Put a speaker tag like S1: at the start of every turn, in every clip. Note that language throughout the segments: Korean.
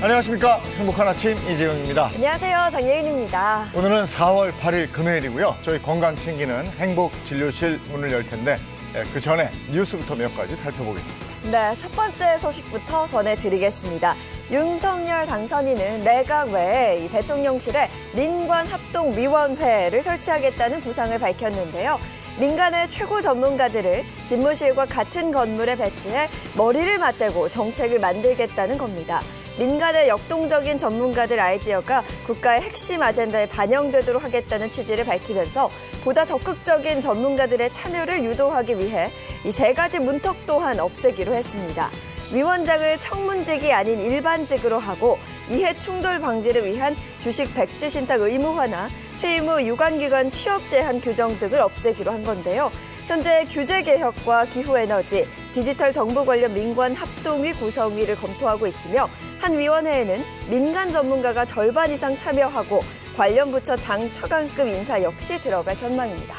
S1: 안녕하십니까. 행복한 아침 이재용입니다.
S2: 안녕하세요. 장예은입니다.
S1: 오늘은 4월 8일 금요일이고요. 저희 건강 챙기는 행복진료실 문을 열 텐데 그 전에 뉴스부터 몇 가지 살펴보겠습니다.
S2: 네, 첫 번째 소식부터 전해드리겠습니다. 윤석열 당선인은 내각 외에 대통령실에 민관합동위원회를 설치하겠다는 구상을 밝혔는데요. 민간의 최고 전문가들을 집무실과 같은 건물에 배치해 머리를 맞대고 정책을 만들겠다는 겁니다. 민간의 역동적인 전문가들 아이디어가 국가의 핵심 아젠다에 반영되도록 하겠다는 취지를 밝히면서 보다 적극적인 전문가들의 참여를 유도하기 위해 이 세 가지 문턱 또한 없애기로 했습니다. 위원장을 청문직이 아닌 일반직으로 하고 이해 충돌 방지를 위한 주식 백지 신탁 의무화나 퇴임 후 유관기관 취업 제한 규정 등을 없애기로 한 건데요. 현재 규제개혁과 기후에너지, 디지털 정부 관련 민관 합동위 구성위를 검토하고 있으며 한 위원회에는 민간 전문가가 절반 이상 참여하고 관련 부처 장차관급 인사 역시 들어갈 전망입니다.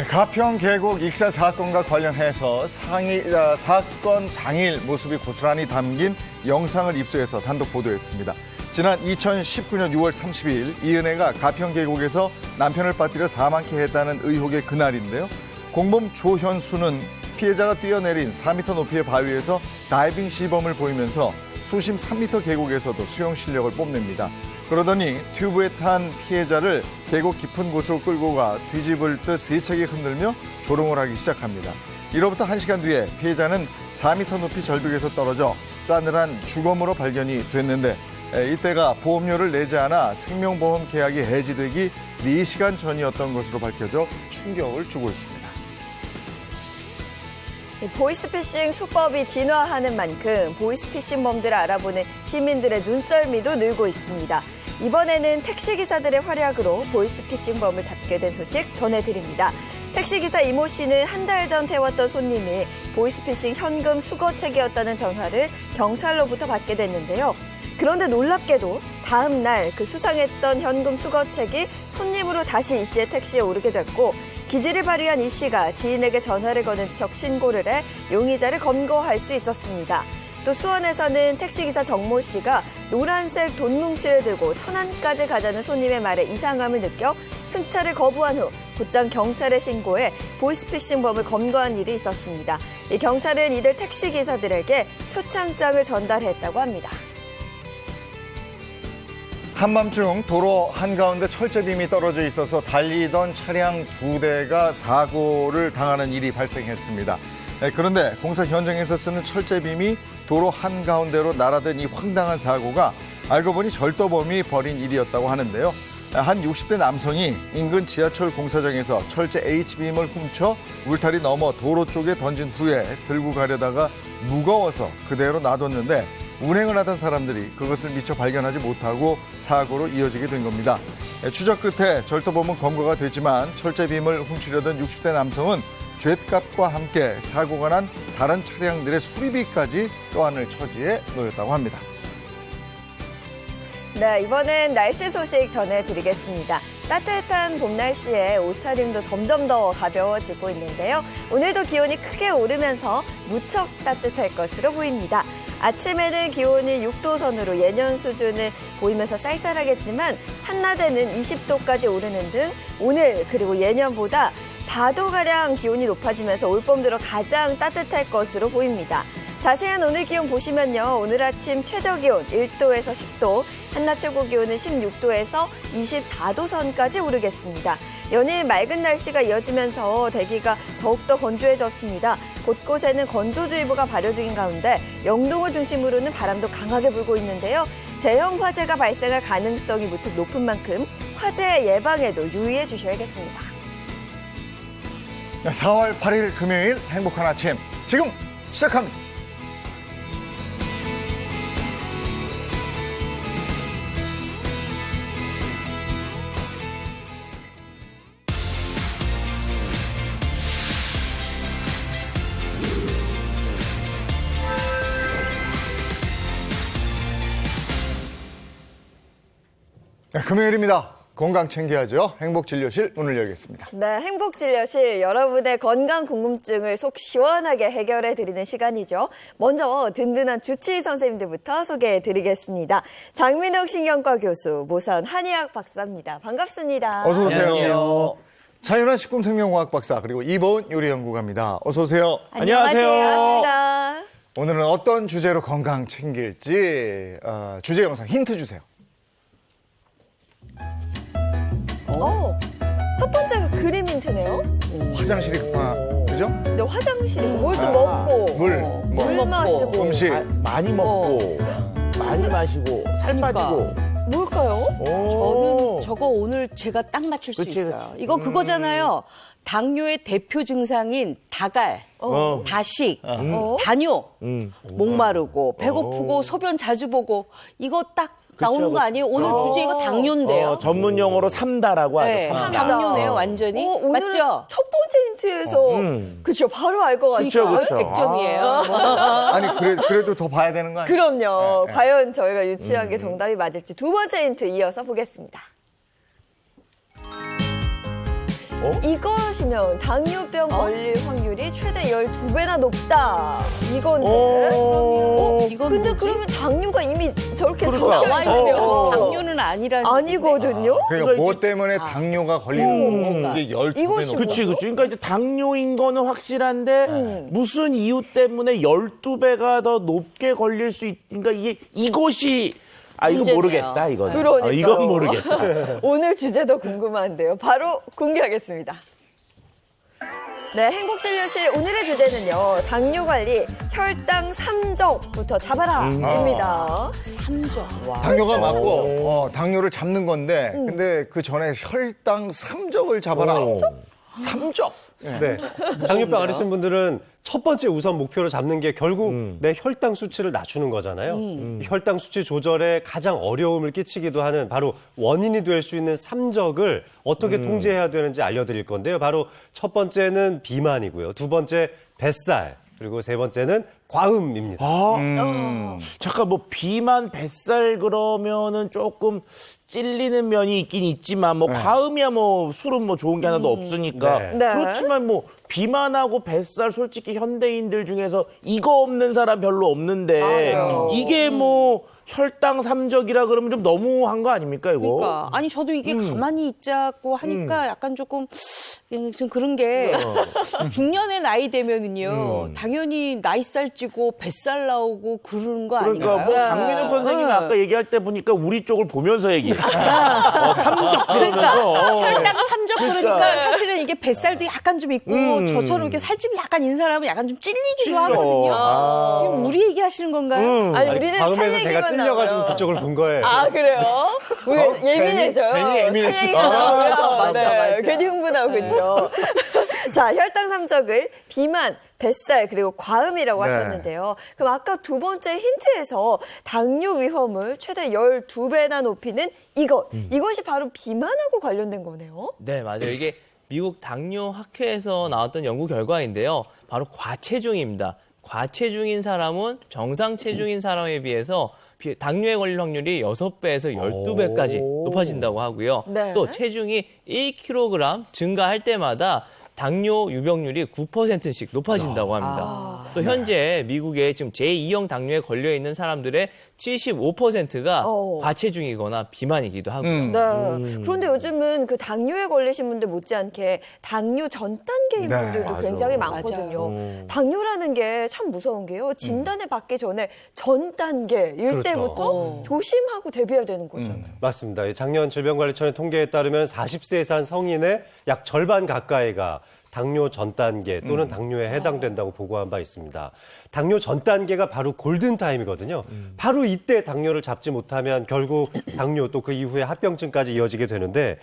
S1: 가평 계곡 익사 사건과 관련해서 사건 당일 모습이 고스란히 담긴 영상을 입수해서 단독 보도했습니다. 지난 2019년 6월 30일 이은혜가 가평 계곡에서 남편을 빠뜨려 사망케 했다는 의혹의 그날인데요. 공범 조현수는 피해자가 뛰어내린 4m 높이의 바위에서 다이빙 시범을 보이면서 수심 3m 계곡에서도 수영 실력을 뽐냅니다. 그러더니 튜브에 탄 피해자를 계곡 깊은 곳으로 끌고 가 뒤집을 듯 세차게 흔들며 조롱을 하기 시작합니다. 이로부터 1시간 뒤에 피해자는 4m 높이 절벽에서 떨어져 싸늘한 주검으로 발견이 됐는데 이때가 보험료를 내지 않아 생명보험 계약이 해지되기 4시간 전이었던 것으로 밝혀져 충격을 주고 있습니다.
S2: 보이스피싱 수법이 진화하는 만큼 보이스피싱범들을 알아보는 시민들의 눈썰미도 늘고 있습니다. 이번에는 택시기사들의 활약으로 보이스피싱범을 잡게 된 소식 전해드립니다. 택시기사 이모 씨는 한 달 전 태웠던 손님이 보이스피싱 현금 수거책이었다는 전화를 경찰로부터 받게 됐는데요. 그런데 놀랍게도 다음 날 그 수상했던 현금 수거책이 손님으로 다시 이 씨의 택시에 오르게 됐고 기지를 발휘한 이 씨가 지인에게 전화를 거는 척 신고를 해 용의자를 검거할 수 있었습니다. 또 수원에서는 택시기사 정모 씨가 노란색 돈 뭉치를 들고 천안까지 가자는 손님의 말에 이상함을 느껴 승차를 거부한 후 곧장 경찰에 신고해 보이스피싱범을 검거한 일이 있었습니다. 이 경찰은 이들 택시기사들에게 표창장을 전달했다고 합니다.
S1: 한밤중 도로 한가운데 철제빔이 떨어져 있어서 달리던 차량 2대가 사고를 당하는 일이 발생했습니다. 그런데 공사 현장에서 쓰는 철제빔이 도로 한가운데로 날아든 이 황당한 사고가 알고 보니 절도범이 벌인 일이었다고 하는데요. 한 60대 남성이 인근 지하철 공사장에서 철제 H빔을 훔쳐 울타리 넘어 도로 쪽에 던진 후에 들고 가려다가 무거워서 그대로 놔뒀는데 운행을 하던 사람들이 그것을 미처 발견하지 못하고 사고로 이어지게 된 겁니다. 추적 끝에 절도범은 검거가 됐지만 철제빔을 훔치려던 60대 남성은 죗값과 함께 사고가 난 다른 차량들의 수리비까지 떠안을 처지에 놓였다고 합니다.
S2: 네, 이번엔 날씨 소식 전해드리겠습니다. 따뜻한 봄 날씨에 옷차림도 점점 더 가벼워지고 있는데요. 오늘도 기온이 크게 오르면서 무척 따뜻할 것으로 보입니다. 아침에는 기온이 6도 선으로 예년 수준을 보이면서 쌀쌀하겠지만 한낮에는 20도까지 오르는 등 오늘 그리고 예년보다 4도가량 기온이 높아지면서 올봄 들어 가장 따뜻할 것으로 보입니다. 자세한 오늘 기온 보시면요. 오늘 아침 최저기온 1도에서 10도, 한낮 최고기온은 16도에서 24도 선까지 오르겠습니다. 연일 맑은 날씨가 이어지면서 대기가 더욱더 건조해졌습니다. 곳곳에는 건조주의보가 발효 중인 가운데 영동을 중심으로는 바람도 강하게 불고 있는데요. 대형 화재가 발생할 가능성이 무척 높은 만큼 화재 예방에도 유의해 주셔야겠습니다.
S1: 4월 8일 금요일 행복한 아침 지금 시작합니다. 네, 금요일입니다. 건강 챙겨야죠. 행복진료실 문을 열겠습니다.
S2: 네, 행복진료실 여러분의 건강 궁금증을 속 시원하게 해결해드리는 시간이죠. 먼저 든든한 주치의 선생님들부터 소개해드리겠습니다. 장민욱 신경과 교수, 모선 한의학 박사입니다. 반갑습니다.
S1: 어서 오세요.
S3: 안녕하세요.
S1: 차윤환 식품생명과학 박사 그리고 이보은 요리연구가입니다. 어서 오세요.
S3: 안녕하세요.
S2: 반갑습니다.
S1: 오늘은 어떤 주제로 건강 챙길지 주제 영상 힌트 주세요.
S2: 첫 번째가 그림 힌트네요.
S1: 화장실이 급한 그죠?
S2: 근데 화장실이 뭘 또 먹고
S1: 물,
S2: 물 마시고
S1: 음식.
S3: 많이 먹고 많이 마시고 살
S4: 그러니까.
S3: 빠지고.
S2: 뭘까요?
S4: 저는 저거 오늘 제가 딱 맞출 수
S3: 그치,
S4: 있어요.
S3: 그치.
S4: 이거 그거잖아요. 당뇨의 대표 증상인 다갈, 다식, 다뇨, 목마르고 배고프고 소변 자주 보고 이거 딱 나오는 거 아니에요? 오늘 주제 이거 당뇨인데요.
S3: 전문 용어로 삼다라고 하죠.
S4: 네,
S3: 삼다.
S4: 당뇨네요, 완전히.
S2: 오늘은
S4: 맞죠?
S2: 첫 번째 힌트에서 그렇죠, 바로 알 것 같아요.
S3: 그쵸, 그쵸.
S4: 100점이에요.
S1: 아니 그래도 더 봐야 되는 거 아니에요?
S2: 그럼요.
S1: 네.
S2: 과연 저희가 유치한 게 정답이 맞을지 두 번째 힌트 이어서 보겠습니다. 이것이면 당뇨병 걸릴 확률이 최대 12배나 높다. 이건데.
S4: 이건
S2: 근데
S4: 뭐지?
S2: 그러면 당뇨가 이미 저렇게
S3: 그러니까.
S2: 적혀 있어요.
S4: 당뇨는 아니라는.
S2: 아니거든요.
S1: 그러니까 뭐 때문에 당뇨가 걸리는 거고 이게 12배
S2: 이것이
S1: 높고.
S3: 그치. 그러니까 이제 당뇨인 거는 확실한데 무슨 이유 때문에 12배가 더 높게 걸릴 수 있으니까 이것이 이거
S4: 문제네요.
S3: 모르겠다 이거는.
S2: 그러니까요.
S3: 이건 모르겠다.
S2: 오늘 주제도 궁금한데요. 바로 공개하겠습니다. 네, 행복진료실 오늘의 주제는요. 당뇨 관리 혈당 3적부터 잡아라입니다.
S4: 3점. 와.
S1: 당뇨가 맞고 당뇨를 잡는 건데 근데 그 전에 혈당 3적을 잡아라. 3적?
S5: 네. 당뇨병 앓으신 분들은 첫 번째 우선 목표로 잡는 게 결국 내 혈당 수치를 낮추는 거잖아요. 이 혈당 수치 조절에 가장 어려움을 끼치기도 하는 바로 원인이 될 수 있는 삼적을 어떻게 통제해야 되는지 알려드릴 건데요. 바로 첫 번째는 비만이고요. 두 번째 뱃살, 그리고 세 번째는 과음입니다.
S3: 잠깐 비만 뱃살 그러면은 조금 찔리는 면이 있긴 있지만 과음이야 술은 좋은 게 하나도 없으니까
S5: 네.
S2: 네.
S3: 그렇지만 비만하고 뱃살 솔직히 현대인들 중에서 이거 없는 사람 별로 없는데
S2: 맞아요.
S3: 이게 혈당 삼적이라 그러면 좀 너무한 거 아닙니까 이거?
S4: 그러니까 아니 저도 이게 가만히 있자고 하니까 약간 조금 좀 그런 게 중년의 나이 되면은요 당연히 나이살 찌고 뱃살 나오고 그러는 거
S3: 그러니까
S4: 아닌가요?
S3: 장민욱 선생님이 아까 얘기할 때 보니까 우리 쪽을 보면서 얘기해. 삼적 그러면서.
S4: 혈당 삼적 그러니까 사실은 이게 뱃살도 약간 좀 있고 저처럼 이렇게 살집이 약간 있는 사람은 약간 좀 찔리기도
S3: 찔려.
S4: 하거든요. 지금 우리 얘기하시는 건가요?
S2: 아니, 우리는
S5: 과음에서
S2: 살
S5: 제가
S2: 얘기만
S5: 찔려가지고
S2: 나와요.
S5: 그쪽을 본 거예요.
S2: 아, 그래요? 왜 예민해져요?
S1: 괜히 예민해지고.
S2: 살 얘기가 나오면
S4: 맞아.
S2: 괜히 흥분하고 그죠. 자, 혈당 삼적을 비만, 뱃살 그리고 과음이라고
S1: 네.
S2: 하셨는데요. 그럼 아까 두 번째 힌트에서 당뇨 위험을 최대 12배나 높이는 이것이 바로 비만하고 관련된 거네요.
S6: 네, 맞아요. 이게 미국 당뇨 학회에서 나왔던 연구 결과인데요. 바로 과체중입니다. 과체중인 사람은 정상 체중인 사람에 비해서 당뇨에 걸릴 확률이 6배에서 12배까지 높아진다고 하고요.
S2: 네.
S6: 또 체중이 1kg 증가할 때마다 당뇨 유병률이 9%씩 높아진다고 합니다. 또 현재 미국에 지금 제2형 당뇨에 걸려 있는 사람들의 75%가 과체중이거나 비만이기도 하고요.
S2: 네. 그런데 요즘은 그 당뇨에 걸리신 분들 못지않게 당뇨 전 단계인
S1: 네,
S2: 분들도
S3: 맞아.
S2: 굉장히 많거든요. 당뇨라는 게 참 무서운 게요. 진단을 받기 전에 전 단계일
S5: 그렇죠.
S2: 때부터 조심하고 대비해야 되는 거잖아요.
S5: 맞습니다. 이 작년 질병관리청의 통계에 따르면 40세 이상 성인의 약 절반 가까이가 당뇨 전 단계 또는 당뇨에 해당된다고 보고한 바 있습니다. 당뇨 전 단계가 바로 골든타임이거든요. 바로 이때 당뇨를 잡지 못하면 결국 당뇨 또 그 이후에 합병증까지 이어지게 되는데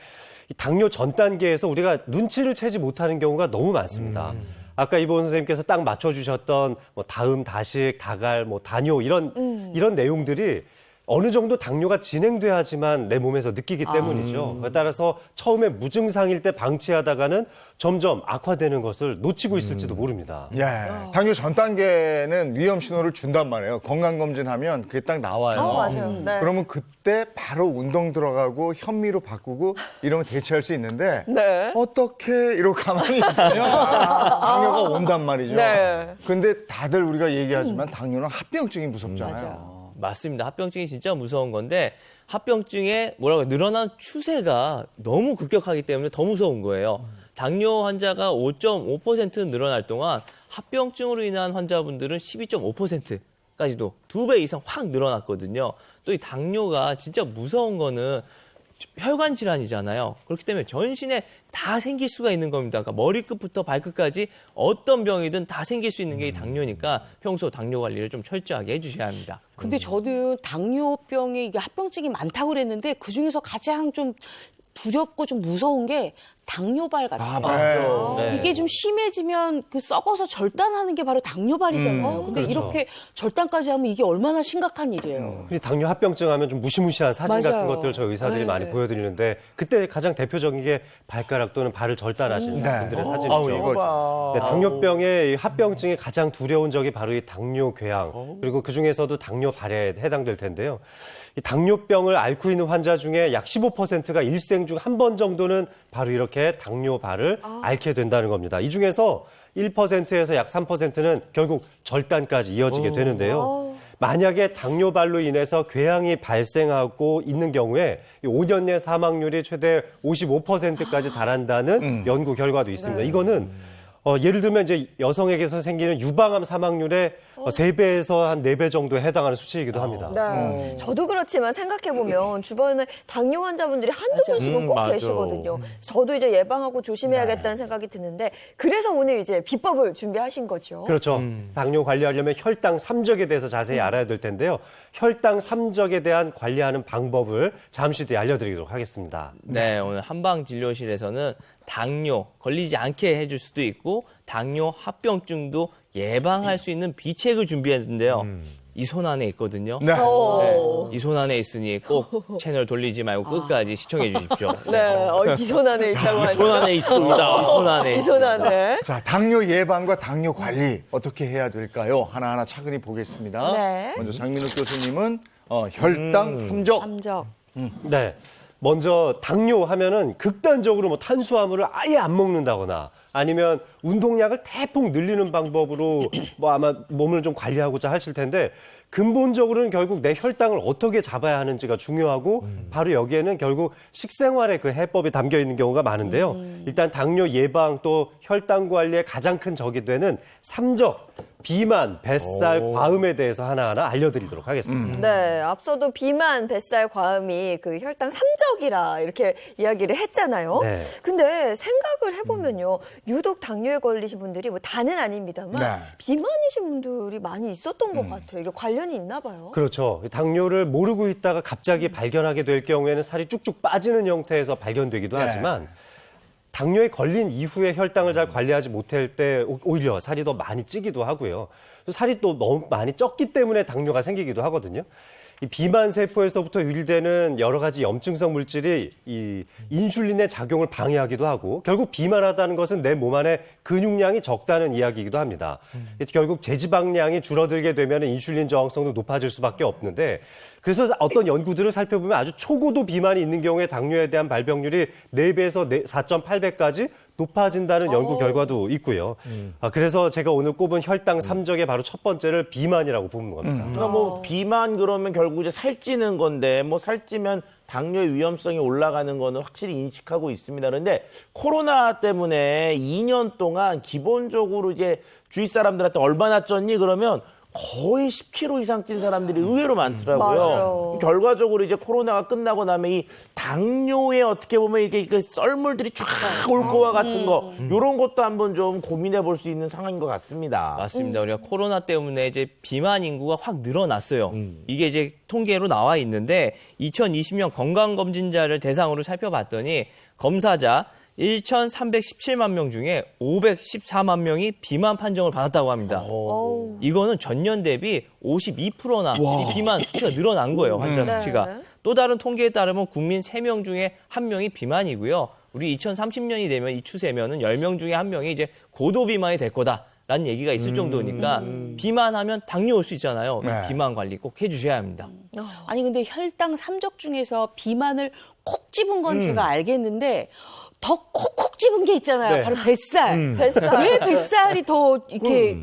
S5: 이 당뇨 전 단계에서 우리가 눈치를 채지 못하는 경우가 너무 많습니다. 아까 이보은 선생님께서 딱 맞춰주셨던 다음, 다식, 다갈, 다뇨 이런 내용들이 어느 정도 당뇨가 진행돼야지만 내 몸에서 느끼기 때문이죠. 따라서 처음에 무증상일 때 방치하다가는 점점 악화되는 것을 놓치고 있을지도 모릅니다.
S1: 예. 당뇨 전 단계는 위험 신호를 준단 말이에요. 건강검진하면 그게 딱 나와요.
S2: 맞아요. 네.
S1: 그러면 그때 바로 운동 들어가고 현미로 바꾸고 이러면 대체할 수 있는데
S2: 네.
S1: 어떻게 이러고 가만히 있으면 당뇨가 온단 말이죠.
S2: 네.
S1: 근데 다들 우리가 얘기하지만 당뇨는 합병증이 무섭잖아요.
S6: 맞습니다. 합병증이 진짜 무서운 건데 합병증의 늘어난 추세가 너무 급격하기 때문에 더 무서운 거예요. 당뇨 환자가 5.5% 늘어날 동안 합병증으로 인한 환자분들은 12.5%까지도 2배 이상 확 늘어났거든요. 또 이 당뇨가 진짜 무서운 거는 혈관 질환이잖아요. 그렇기 때문에 전신에 다 생길 수가 있는 겁니다. 그러니까 머리끝부터 발끝까지 어떤 병이든 다 생길 수 있는 게 이 당뇨니까 평소 당뇨 관리를 좀 철저하게 해주셔야 합니다.
S4: 근데 저는 당뇨병에 이게 합병증이 많다고 그랬는데 그중에서 가장 좀 두렵고 좀 무서운 게 당뇨발 같아요.
S1: 네.
S4: 이게 좀 심해지면 그 썩어서 절단하는 게 바로 당뇨발이잖아요. 근데
S5: 그렇죠.
S4: 이렇게 절단까지 하면 이게 얼마나 심각한 일이에요.
S5: 흔히 당뇨 합병증 하면 좀 무시무시한 사진 같은
S4: 맞아요.
S5: 것들을 저희 의사들이
S4: 네.
S5: 많이 보여드리는데 그때 가장 대표적인 게 발가락 또는 발을 절단하시는 분들의 사진이죠.
S1: 아우, 이거
S5: 네, 당뇨병의 이 합병증이 가장 두려운 적이 바로 이 당뇨궤양 그리고 그중에서도 당뇨발에 해당될 텐데요. 이 당뇨병을 앓고 있는 환자 중에 약 15%가 일생 중 한 번 정도는 바로 이렇게 당뇨발을 앓게 된다는 겁니다. 이 중에서 1%에서 약 3%는 결국 절단까지 이어지게 되는데요. 만약에 당뇨발로 인해서 궤양이 발생하고 있는 경우에 5년 내 사망률이 최대 55%까지 달한다는 연구 결과도 있습니다. 이거는 예를 들면 이제 여성에게서 생기는 유방암 사망률의 3배에서 한 4배 정도에 해당하는 수치이기도 합니다.
S2: 네. 저도 그렇지만 생각해보면 주변에 당뇨 환자분들이 한두 분씩은 꼭
S6: 맞아.
S2: 계시거든요. 저도 이제 예방하고 조심해야겠다는 생각이 드는데 그래서 오늘 이제 비법을 준비하신 거죠.
S5: 그렇죠. 당뇨 관리하려면 혈당 삼적에 대해서 자세히 알아야 될 텐데요. 혈당 삼적에 대한 관리하는 방법을 잠시 뒤에 알려드리도록 하겠습니다.
S6: 네, 오늘 한방진료실에서는 당뇨 걸리지 않게 해줄 수도 있고 당뇨 합병증도 예방할 수 있는 비책을 준비했는데요. 이 손 안에 있거든요.
S1: 네.
S6: 이 손 안에 있으니 꼭 채널 돌리지 말고 끝까지 시청해 주십시오.
S2: 네, 이 손 안에 있다고 하니까.
S6: 손 안에 있습니다. 이 손 안에
S2: 이 손 안에.
S1: 자, 당뇨 예방과 당뇨 관리 어떻게 해야 될까요? 하나하나 차근히 보겠습니다.
S2: 네.
S1: 먼저 장민욱 교수님은 혈당 삼적.
S2: 암적.
S5: 네. 먼저 당뇨 하면은 극단적으로 뭐 탄수화물을 아예 안 먹는다거나 아니면 운동량을 대폭 늘리는 방법으로 뭐 아마 몸을 좀 관리하고자 하실 텐데 근본적으로는 결국 내 혈당을 어떻게 잡아야 하는지가 중요하고 바로 여기에는 결국 식생활의 그 해법이 담겨 있는 경우가 많은데요. 일단 당뇨 예방 또 혈당 관리에 가장 큰 적이 되는 삼적, 비만, 뱃살, 과음에 대해서 하나하나 알려드리도록 하겠습니다.
S2: 네, 앞서도 비만, 뱃살, 과음이 그 혈당 삼적이라 이렇게 이야기를 했잖아요.
S5: 네.
S2: 근데 생각을 해보면요. 유독 당뇨에 걸리신 분들이 뭐 다는 아닙니다만
S1: 네.
S2: 비만이신 분들이 많이 있었던 것 같아요. 이게 관련이 있나 봐요.
S5: 그렇죠. 당뇨를 모르고 있다가 갑자기 발견하게 될 경우에는 살이 쭉쭉 빠지는 형태에서 발견되기도
S1: 네.
S5: 하지만 당뇨에 걸린 이후에 혈당을 잘 관리하지 못할 때 오히려 살이 더 많이 찌기도 하고요. 살이 또 너무 많이 쪘기 때문에 당뇨가 생기기도 하거든요. 이 비만 세포에서부터 유출되는 여러 가지 염증성 물질이 이 인슐린의 작용을 방해하기도 하고 결국 비만하다는 것은 내 몸 안에 근육량이 적다는 이야기이기도 합니다. 결국 제지방량이 줄어들게 되면 인슐린 저항성도 높아질 수밖에 없는데 그래서 어떤 연구들을 살펴보면 아주 초고도 비만이 있는 경우에 당뇨에 대한 발병률이 4배에서 4.8배까지 높아진다는 연구 결과도 있고요. 그래서 제가 오늘 꼽은 혈당 삼적의 바로 첫 번째를 비만이라고 보는 겁니다.
S3: 그러니까 뭐 비만 그러면 결국 이제 살찌는 건데 뭐 살찌면 당뇨의 위험성이 올라가는 거는 확실히 인식하고 있습니다. 그런데 코로나 때문에 2년 동안 기본적으로 이제 주위 사람들한테 얼마나 쪘니 그러면 거의 10kg 이상 찐 사람들이 의외로 많더라고요.
S2: 맞아요.
S3: 결과적으로 이제 코로나가 끝나고 나면 이 당뇨에 어떻게 보면 이게 그 썰물들이 쫙 올 거와 같은 거 이런 것도 한번 좀 고민해 볼 수 있는 상황인 것 같습니다.
S6: 맞습니다. 우리가 코로나 때문에 이제 비만 인구가 확 늘어났어요. 이게 이제 통계로 나와 있는데 2020년 건강검진자를 대상으로 살펴봤더니 검사자 1,317만 명 중에 514만 명이 비만 판정을 받았다고 합니다. 이거는 전년 대비 52%나 이 비만 수치가 늘어난 거예요, 환자 수치가.
S2: 네.
S6: 또 다른 통계에 따르면 국민 3명 중에 1명이 비만이고요. 우리 2030년이 되면 이 추세면은 10명 중에 1명이 이제 고도 비만이 될 거다라는 얘기가 있을 정도니까 비만하면 당뇨 올 수 있잖아요.
S1: 네.
S6: 비만 관리 꼭 해주셔야 합니다.
S4: 아니 근데 혈당 삼적 중에서 비만을 콕 집은 건 제가 알겠는데 더 콕콕 집은 게 있잖아요.
S5: 네.
S4: 바로 뱃살.
S2: 뱃살.
S4: 왜 뱃살이 더 이렇게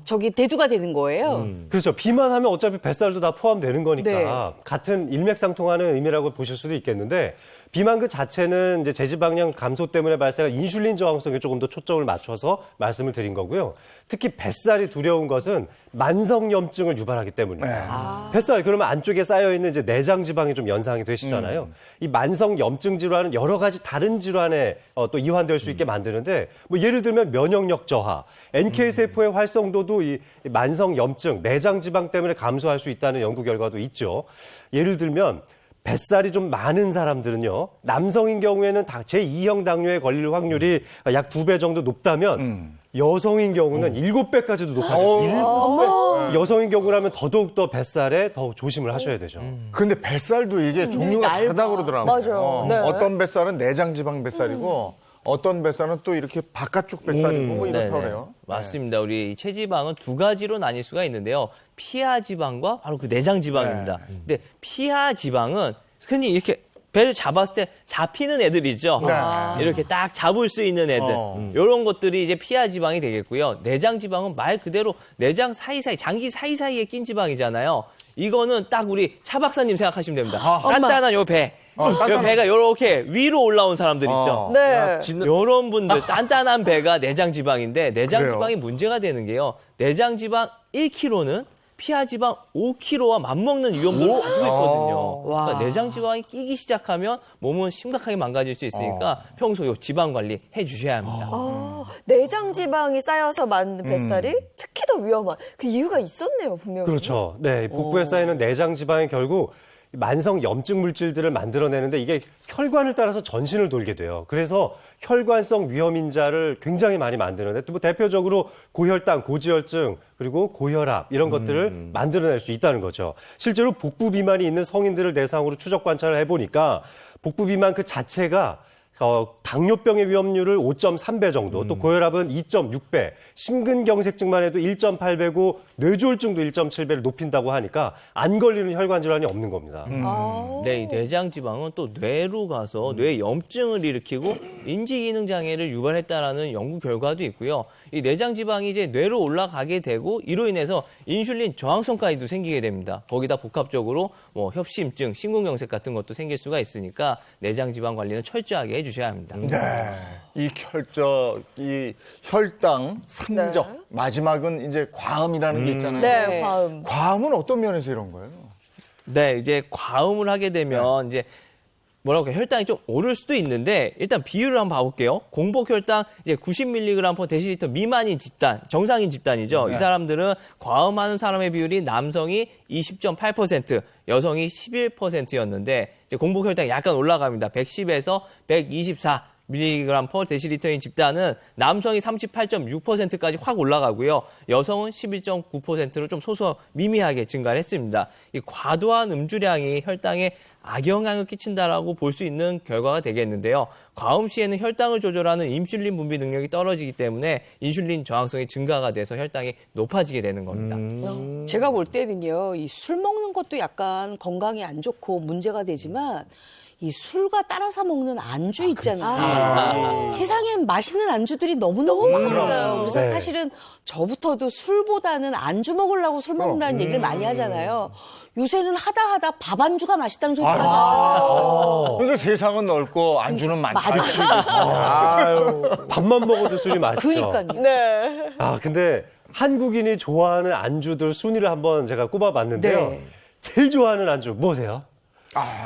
S4: 저기 대두가 되는 거예요?
S5: 그렇죠. 비만하면 어차피 뱃살도 다 포함되는 거니까 같은 일맥상통하는 의미라고 보실 수도 있겠는데 비만 그 자체는 이제 제지방량 감소 때문에 발생한 인슐린 저항성에 조금 더 초점을 맞춰서 말씀을 드린 거고요. 특히 뱃살이 두려운 것은 만성염증을 유발하기 때문입니다. 뱃살 그러면 안쪽에 쌓여 있는 이제 내장 지방이 좀 연상이 되시잖아요. 이 만성염증 질환은 여러 가지 다른 질환에 또 이환될 수 있게 만드는데 뭐 예를 들면 면역력 저하, NK 세포의 활성도도 이 만성염증, 내장 지방 때문에 감소할 수 있다는 연구 결과도 있죠. 예를 들면 뱃살이 좀 많은 사람들은요, 남성인 경우에는 제2형 당뇨에 걸릴 확률이 약 2배 정도 높다면 여성인 경우는 7배까지도 높아요. 여성인 경우라면 더더욱 뱃살에 더 조심을 하셔야 되죠.
S1: 근데 뱃살도 이게 종류가
S4: 얇아.
S1: 다르다고 그러더라고요.
S2: 맞아요. 네.
S1: 어떤 뱃살은 내장 지방 뱃살이고 어떤 뱃살은 또 이렇게 바깥쪽 뱃살이고 뭐 이렇다고
S6: 네네.
S1: 그래요.
S6: 맞습니다. 우리 체지방은 두 가지로 나뉠 수가 있는데요. 피하 지방과 바로 그 내장 지방입니다. 근데 피하 지방은 흔히 이렇게 배를 잡았을 때 잡히는 애들이죠. 이렇게 딱 잡을 수 있는 애들. 이런 것들이 이제 피하 지방이 되겠고요. 내장 지방은 말 그대로 내장 사이사이, 장기 사이사이에 낀 지방이잖아요. 이거는 딱 우리 차 박사님 생각하시면 됩니다. 단단한 요 배. 요 배가 이렇게 위로 올라온 사람들 있죠.
S2: 네.
S6: 이런 분들 단단한 배가 내장 지방인데 내장
S1: 그래요?
S6: 지방이 문제가 되는 게요. 내장 지방 1kg는 피하 지방 5kg와 맞먹는 위험도를 가지고 있거든요. 그러니까 내장 지방이 끼기 시작하면 몸은 심각하게 망가질 수 있으니까 평소 요 지방 관리 해주셔야 합니다.
S2: 내장 지방이 쌓여서 만든 뱃살이 특히 더 위험한 그 이유가 있었네요, 분명히.
S5: 그렇죠. 네, 복부에 쌓이는 내장 지방이 결국 만성 염증 물질들을 만들어내는데 이게 혈관을 따라서 전신을 돌게 돼요. 그래서 혈관성 위험인자를 굉장히 많이 만드는데 또 뭐 대표적으로 고혈당, 고지혈증, 그리고 고혈압 이런 것들을 만들어낼 수 있다는 거죠. 실제로 복부 비만이 있는 성인들을 대상으로 추적 관찰을 해보니까 복부 비만 그 자체가 당뇨병의 위험률을 5.3배 정도, 또 고혈압은 2.6배, 심근경색증만 해도 1.8배고 뇌졸중도 1.7배를 높인다고 하니까 안 걸리는 혈관 질환이 없는 겁니다.
S6: 네, 이 내장 지방은 또 뇌로 가서 뇌 염증을 일으키고 인지 기능 장애를 유발했다라는 연구 결과도 있고요. 이 내장 지방이 이제 뇌로 올라가게 되고 이로 인해서 인슐린 저항성까지도 생기게 됩니다. 거기다 복합적으로 뭐 협심증, 심근경색 같은 것도 생길 수가 있으니까 내장 지방 관리는 철저하게 해주셔야 합니다.
S1: 이 이 혈당, 삼적,
S2: 네.
S1: 마지막은 이제 과음이라는 게 있잖아요.
S2: 네, 과음.
S1: 과음은 어떤 면에서 이런 거예요?
S6: 네, 이제 과음을 하게 되면 이제 뭐라고 해요? 혈당이 좀 오를 수도 있는데 일단 비율을 한번 봐볼게요. 공복 혈당 이제 90mg/dL 미만인 집단, 정상인 집단이죠. 이 사람들은 과음하는 사람의 비율이 남성이 20.8%, 여성이 11%였는데 이제 공복 혈당이 약간 올라갑니다. 110에서 124mg/dL인 집단은 남성이 38.6%까지 확 올라가고요. 여성은 11.9%로 좀 미미하게 증가를 했습니다. 이 과도한 음주량이 혈당에 악영향을 끼친다라고 볼 수 있는 결과가 되겠는데요. 과음 시에는 혈당을 조절하는 인슐린 분비 능력이 떨어지기 때문에 인슐린 저항성이 증가가 돼서 혈당이 높아지게 되는 겁니다.
S4: 제가 볼 때는요, 이 술 먹는 것도 약간 건강에 안 좋고 문제가 되지만 이 술과 따라서 먹는 안주 있잖아요. 세상엔 맛있는 안주들이 너무너무 많아요. 그래서
S5: 네.
S4: 사실은 저부터도 술보다는 안주 먹으려고 술 먹는다는 얘기를 많이 하잖아요. 요새는 하다 밥 안주가 맛있다는 소리가 하잖아요.
S1: 그러니까 세상은 넓고 안주는 많다.
S5: 밥만 먹어도 술이 맛있죠.
S4: 그러니까요.
S2: 네.
S5: 근데 한국인이 좋아하는 안주들 순위를 한번 제가 꼽아봤는데요.
S4: 네.
S5: 제일 좋아하는 안주 뭐세요?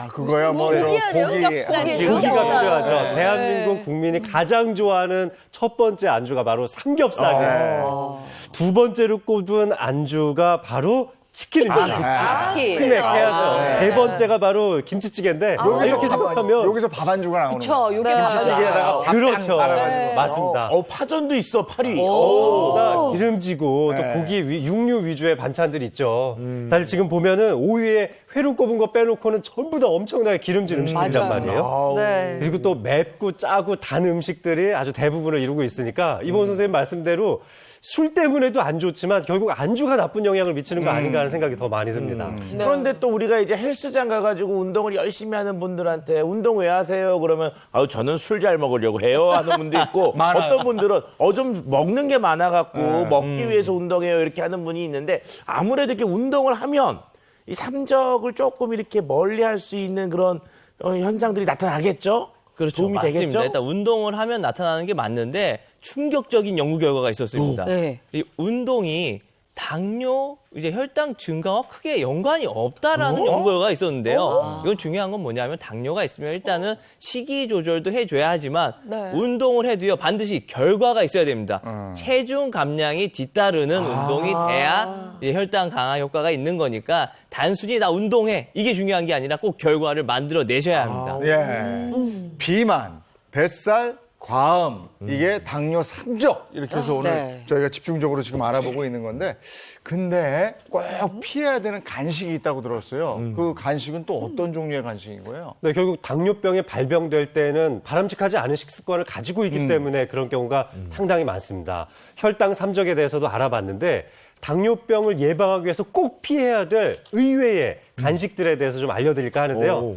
S1: 그거야 뭐 저
S2: 고기하네요.
S1: 고기.
S2: 삼겹살이에요.
S5: 고기가
S2: 삼겹살.
S5: 필요하죠. 대한민국 국민이 가장 좋아하는 첫 번째 안주가 바로 삼겹살이에요. 두 번째로 꼽은 안주가 바로 치킨입니다.
S4: 치킨.
S5: 치맥해야죠. 세 번째가 바로 김치찌개인데 이렇게 생각하면
S1: 여기서 밥 안주가 나오는
S4: 그쵸,
S1: 거예요.
S4: 요게
S1: 김치찌개에다가 밥
S5: 그렇죠.
S1: 말아가지고.
S5: 맞습니다.
S3: 파전도 있어, 파리.
S5: 보다 기름지고 또
S1: 네.
S5: 고기 육류 위주의 반찬들이 있죠. 사실 지금 보면은 5위에 회로 꼽은 거 빼놓고는 전부 다 엄청나게 기름진 음식들이란
S4: 맞아요.
S5: 말이에요.
S2: 네.
S5: 그리고 또 맵고 짜고 단 음식들이 아주 대부분을 이루고 있으니까 이봉 선생님 말씀대로 술 때문에도 안 좋지만 결국 안주가 나쁜 영향을 미치는 거 아닌가 하는 생각이 더 많이 듭니다.
S3: 그런데 또 우리가 이제 헬스장 가가지고 운동을 열심히 하는 분들한테 운동 왜 하세요? 그러면 아우 저는 술 잘 먹으려고 해요 하는 분도 있고
S1: 많아요.
S3: 어떤 분들은 좀 먹는 게 많아갖고 먹기 위해서 운동해요 이렇게 하는 분이 있는데 아무래도 이렇게 운동을 하면 이 삼적을 조금 이렇게 멀리할 수 있는 그런 현상들이 나타나겠죠?
S6: 그렇죠.
S3: 도움이
S6: 맞습니다.
S3: 되겠죠?
S6: 일단 운동을 하면 나타나는 게 맞는데 충격적인 연구 결과가 있었습니다.
S4: 네.
S6: 이 운동이 당뇨, 이제 혈당 증가와 크게 연관이 없다라는 연구 결과가 있었는데요. 이건 중요한 건 뭐냐면 당뇨가 있으면 일단은 식이 조절도 해줘야 하지만
S2: 네.
S6: 운동을 해도요 반드시 결과가 있어야 됩니다. 체중 감량이 뒤따르는 운동이 돼야 이제 혈당 강화 효과가 있는 거니까 단순히 나 운동해 이게 중요한 게 아니라 꼭 결과를 만들어 내셔야 합니다.
S1: 예. 비만, 뱃살, 과음, 이게 당뇨 3적 이렇게 해서 오늘
S4: 네.
S1: 저희가 집중적으로 지금 알아보고 있는 건데 근데 꼭 피해야 되는 간식이 있다고 들었어요. 그 간식은 또 어떤 종류의 간식인 거예요?
S5: 네, 결국 당뇨병에 발병될 때는 바람직하지 않은 식습관을 가지고 있기 때문에 그런 경우가 상당히 많습니다. 혈당 삼적에 대해서도 알아봤는데 당뇨병을 예방하기 위해서 꼭 피해야 될 의외의 간식들에 대해서 좀 알려드릴까 하는데요.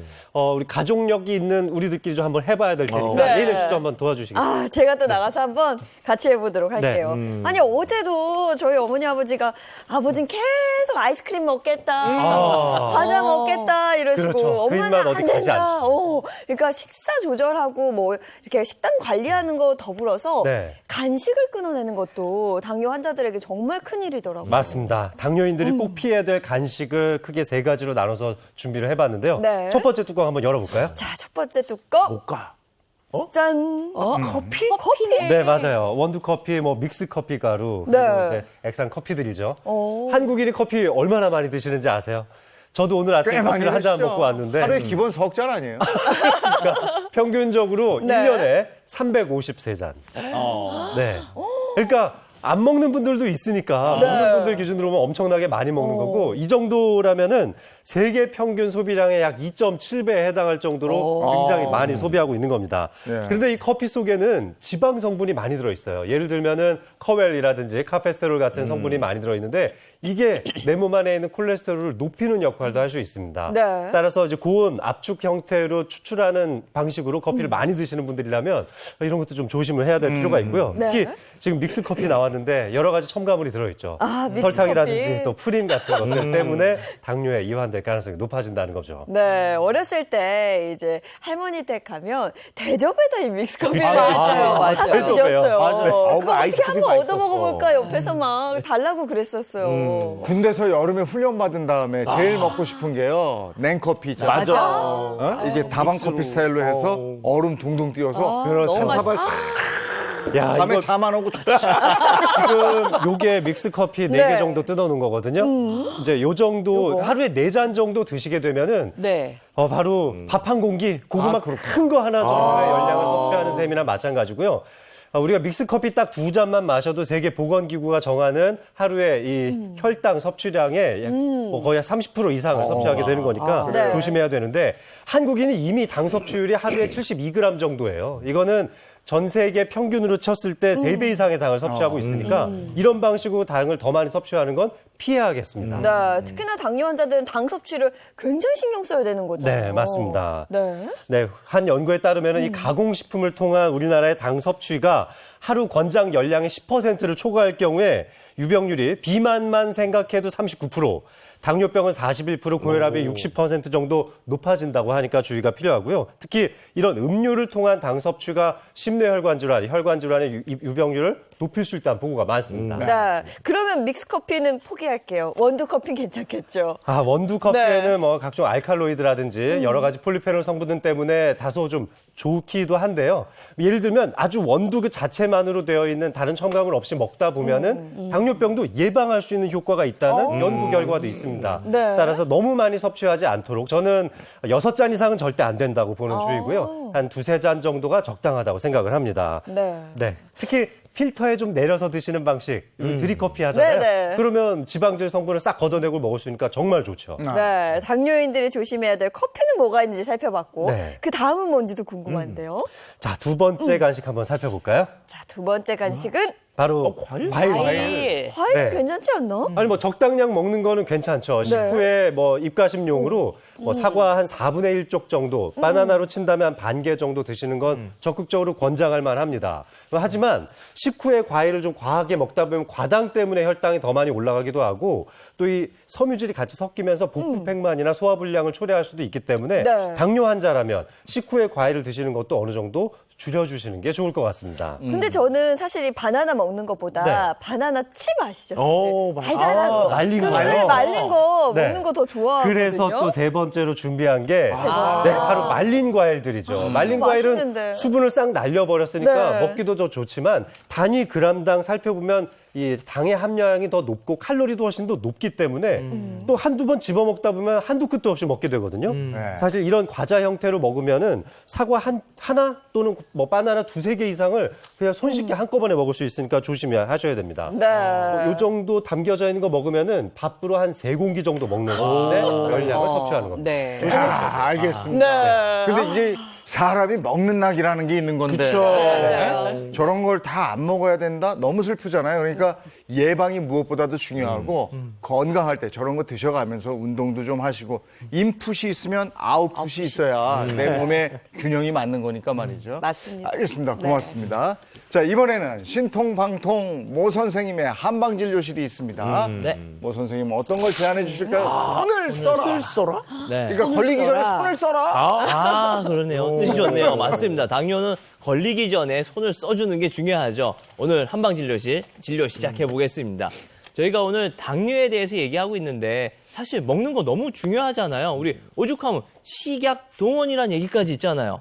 S5: 우리 가족력이 있는 우리들끼리 좀 한번 해봐야 될 테니까
S2: 네.
S5: A님 씨 좀 한번 도와주시겠어요?
S2: 아, 제가 또 나가서 한번 같이 해보도록 할게요. 아니, 어제도 저희 어머니 아버지가 아버지는 계속 아이스크림 먹겠다, 과자 먹겠다 이러시고
S5: 그렇죠. 그
S2: 엄마는
S5: 입맛 어디
S2: 안
S5: 가지
S2: 된다.
S5: 않죠.
S2: 그러니까 식사 조절하고 뭐 이렇게 식단 관리하는 거 더불어서
S5: 네.
S2: 간식을 끊어내는 것도 당뇨 환자들에게 정말 큰일이더라고요.
S5: 맞습니다. 당뇨인들이 꼭 피해야 될 간식을 크게 세 가지로 나눠서 준비를 해봤는데요.
S2: 네.
S5: 첫 번째 뚜껑 한번 열어볼까요?
S2: 자, 첫 번째 뚜껑.
S3: 뭘까?
S2: 짠.
S3: 커피?
S2: 커피.
S5: 네, 맞아요. 원두 커피, 뭐 믹스 커피 가루,
S2: 네.
S5: 그리고 이제 액상 커피들이죠. 한국인이 커피 얼마나 많이 드시는지 아세요? 저도 오늘 아침에
S1: 꽤 많이
S5: 커피를 한 잔
S1: 드시죠.
S5: 먹고 왔는데
S1: 하루에 기본 석 잔 아니에요?
S5: 평균적으로
S2: 네.
S5: 1년에 353잔. 네. 그러니까 안 먹는 분들도 있으니까
S2: 네.
S5: 먹는 분들 기준으로 보면 엄청나게 많이 먹는 거고 이 정도라면은 세계 평균 소비량의 약 2.7배에 해당할 정도로 굉장히 많이 소비하고 있는 겁니다.
S1: 네.
S5: 그런데 이 커피 속에는 지방 성분이 많이 들어있어요. 예를 들면은 커웰이라든지 카페스테롤 같은 성분이 많이 들어있는데 이게 내 몸 안에 있는 콜레스테롤을 높이는 역할도 할 수 있습니다.
S2: 네.
S5: 따라서 이제 고온 압축 형태로 추출하는 방식으로 커피를 많이 드시는 분들이라면 이런 것도 좀 조심을 해야 될 필요가 있고요.
S2: 네.
S5: 특히 지금 믹스 커피 나왔는데 여러 가지 첨가물이 들어있죠.
S2: 아, 믹스
S5: 설탕이라든지
S2: 커피.
S5: 또 프림 같은 것들 때문에 당뇨에 이완될 가능성이 높아진다는 거죠.
S2: 네, 어렸을 때 이제 할머니 댁 가면 대접에다 이 믹스커피를
S4: 맞아요, 맞아요.
S2: 사서
S5: 대접에요.
S2: 드렸어요.
S3: 맞아요.
S2: 그거 어떻게
S3: 아이스크림
S2: 한번 얻어
S3: 맛있었어.
S2: 먹어볼까 옆에서 막 달라고 그랬었어요.
S1: 군대에서 여름에 훈련 받은 다음에 제일 먹고 싶은 게요. 냉커피 있잖아요.
S3: 맞아.
S1: 어? 이게 다방 커피 스타일로 해서 얼음 둥둥 띄워서
S5: 그렇죠.
S1: 한 사발 쫙
S5: 야,
S1: 밤에
S5: 이거
S1: 잠 안 오고
S5: 지금 요게 믹스 커피 4개
S2: 네.
S5: 정도 뜯어놓은 거거든요. 이제 요 정도 하루에 4잔 정도 드시게 되면은
S4: 네.
S5: 바로 밥 한 공기, 고구마 큰 거 하나 정도의 열량을 섭취하는 셈이나 마찬가지고요. 우리가 믹스 커피 딱 2잔만 마셔도 세계 보건기구가 정하는 하루에 이 혈당 섭취량의 뭐 거의 30% 이상을 섭취하게 되는 거니까
S2: 네.
S5: 조심해야 되는데 한국인은 이미 당 섭취율이 하루에 72g 정도예요. 이거는 전 세계 평균으로 쳤을 때 3배 이상의 당을 섭취하고 있으니까 이런 방식으로 당을 더 많이 섭취하는 건 피해야겠습니다.
S2: 네, 특히나 당뇨 환자들은 당 섭취를 굉장히 신경 써야 되는 거잖아요.
S5: 네, 맞습니다.
S2: 네.
S5: 네, 한 연구에 따르면 이 가공식품을 통한 우리나라의 당 섭취가 하루 권장 열량의 10%를 초과할 경우에 유병률이 비만만 생각해도 39%, 당뇨병은 41%, 고혈압이 60% 정도 높아진다고 하니까 주의가 필요하고요. 특히 이런 음료를 통한 당 섭취가 심뇌혈관 질환, 혈관 질환의 유병률을 높일 수 있다는 보고가 많습니다.
S2: 네. 그러면 믹스 커피는 포기할게요. 원두 커피는 괜찮겠죠?
S5: 원두 커피에는
S2: 네.
S5: 뭐 각종 알칼로이드라든지 여러 가지 폴리페놀 성분들 때문에 다소 좀 좋기도 한데요. 예를 들면 아주 원두 그 자체만으로 되어 있는 다른 첨가물 없이 먹다 보면은 당뇨병도 예방할 수 있는 효과가 있다는 연구 결과도 있습니다.
S2: 네.
S5: 따라서 너무 많이 섭취하지 않도록 저는 6잔 이상은 절대 안 된다고 보는 주의고요. 한 2-3잔 정도가 적당하다고 생각을 합니다.
S2: 네.
S5: 특히 필터에 좀 내려서 드시는 방식, 드립커피 하잖아요.
S2: 네네.
S5: 그러면 지방질 성분을 싹 걷어내고 먹을 수 있으니까 정말 좋죠.
S2: 네. 당뇨인들이 조심해야 될 커피는 뭐가 있는지 살펴봤고,
S5: 네.
S2: 그 다음은 뭔지도 궁금한데요.
S5: 자, 두 번째 간식 한번 살펴볼까요?
S2: 자, 두 번째 간식은
S5: 바로 과일.
S4: 과일.
S2: 과일
S5: 네.
S2: 괜찮지 않나?
S5: 아니 뭐 적당량 먹는 거는 괜찮죠. 식후에 뭐 입가심용으로 뭐 사과 한 4분의 1 쪽 정도, 바나나로 친다면 한 반 개 정도 드시는 건 적극적으로 권장할 만합니다. 하지만 식후에 과일을 좀 과하게 먹다 보면 과당 때문에 혈당이 더 많이 올라가기도 하고 또 이 섬유질이 같이 섞이면서 복부팽만이나 소화불량을 초래할 수도 있기 때문에
S2: 네.
S5: 당뇨 환자라면 식후에 과일을 드시는 것도 어느 정도 줄여주시는 게 좋을 것 같습니다.
S2: 근데 저는 사실 이 바나나 먹는 것보다
S5: 네.
S2: 바나나 칩 아시죠?
S3: 오,
S2: 달달한 거.
S5: 말린
S2: 그거를
S5: 거요?
S2: 말린 거
S5: 네.
S2: 먹는 거 더 좋아하거든요.
S5: 그래서 또 세 번째로 준비한 게 바로 말린 과일들이죠. 말린 과일은
S2: 맛있는데.
S5: 수분을 싹 날려버렸으니까
S2: 네.
S5: 먹기도 더 좋지만 단위 그람당 살펴보면 이 당의 함량이 더 높고 칼로리도 훨씬 더 높기 때문에 또 한두 번 집어먹다 보면 한두 끝도 없이 먹게 되거든요.
S1: 네.
S5: 사실 이런 과자 형태로 먹으면은 사과 하나 또는 뭐 바나나 2-3개 이상을 그냥 손쉽게 한꺼번에 먹을 수 있으니까 조심하셔야 됩니다.
S2: 네.
S5: 이 정도 담겨져 있는 거 먹으면은 밥으로 한 3공기 정도 먹는 수준의 열량을 섭취하는 겁니다.
S4: 네.
S1: 야, 알겠습니다.
S2: 네.
S1: 근데 이제 사람이 먹는 낙이라는 게 있는 건데
S4: 맞아요.
S1: 저런 걸 다 안 먹어야 된다? 너무 슬프잖아요. 그러니까 예방이 무엇보다도 중요하고 건강할 때 저런 거 드셔가면서 운동도 좀 하시고 인풋이 있으면 아웃풋이 있어야 내 몸에 균형이 맞는 거니까 말이죠.
S4: 맞습니다.
S1: 알겠습니다. 고맙습니다. 자, 이번에는 신통방통 모 선생님의 한방진료실이 있습니다.
S6: 네.
S1: 모 선생님 어떤 걸 제안해 주실까요? 손을 써라.
S3: 손을 써라?
S6: 네.
S1: 그러니까 걸리기 전에 손을 써라.
S6: 아, 그러네요. 뜻이 좋네요. 맞습니다. 당뇨는 걸리기 전에 손을 써주는 게 중요하죠. 오늘 한방진료실 진료 시작해 보겠습니다. 저희가 오늘 당뇨에 대해서 얘기하고 있는데 사실 먹는 거 너무 중요하잖아요. 우리 오죽하면 식약 동원이라는 얘기까지 있잖아요.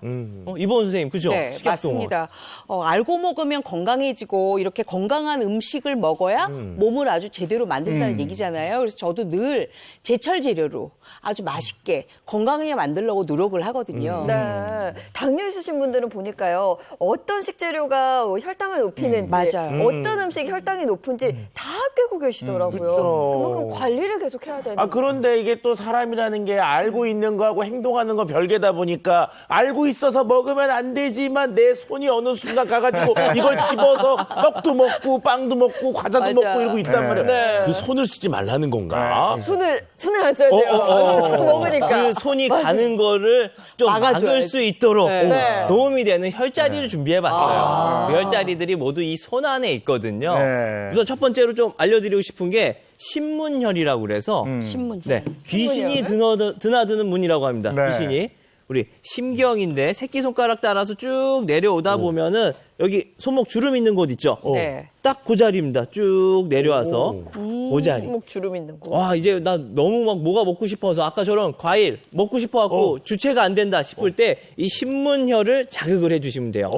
S6: 이번 선생님, 그죠?
S4: 네,
S6: 식약 동원.
S4: 맞습니다. 알고 먹으면 건강해지고 이렇게 건강한 음식을 먹어야 몸을 아주 제대로 만든다는 얘기잖아요. 그래서 저도 늘 제철 재료로 아주 맛있게 건강하게 만들려고 노력을 하거든요.
S2: 네. 당뇨 있으신 분들은 보니까요, 어떤 식재료가 혈당을 높이는지,
S4: 맞아요.
S2: 어떤 음식이 혈당이 높은지 다 꿰고 계시더라고요.
S3: 그쵸.
S2: 그만큼 관리를 계속 해야 되는
S3: 아, 그런데 이게 또 사람이라는 게 알고 있는 거하고 행동하는 거 별개다 보니까 알고 있어서 먹으면 안 되지만 내 손이 어느 순간 가가지고 이걸 집어서 떡도 먹고 빵도 먹고 과자도
S4: 맞아.
S3: 먹고 이러고 있단 말이야.
S2: 네.
S3: 그 손을 쓰지 말라는 건가?
S2: 손을 안 써야 돼요. 먹으니까.
S6: 그 손이 가는 거를 좀
S4: 막아줘야지.
S6: 막을 수 있도록
S2: 네.
S6: 도움이 되는 혈자리를 준비해봤어요. 그 혈자리들이 모두 이 손 안에 있거든요.
S1: 네.
S6: 우선 첫 번째로 좀 알려드리고 싶은 게 신문혈이라고 그래서
S4: 신문.
S6: 네, 귀신이 드나드는 문이라고 합니다.
S1: 네.
S6: 귀신이. 우리 심경인데 새끼손가락 따라서 쭉 내려오다 보면은 여기 손목 주름 있는 곳 있죠?
S4: 네.
S6: 딱 그 자리입니다. 쭉 내려와서 그 자리.
S2: 목 주름 있는 거.
S6: 와, 이제 나 너무 막 뭐가 먹고 싶어서 아까처럼 과일 먹고 싶어갖고 주체가 안 된다 싶을 때 이 신문혈을 자극을 해주시면 돼요.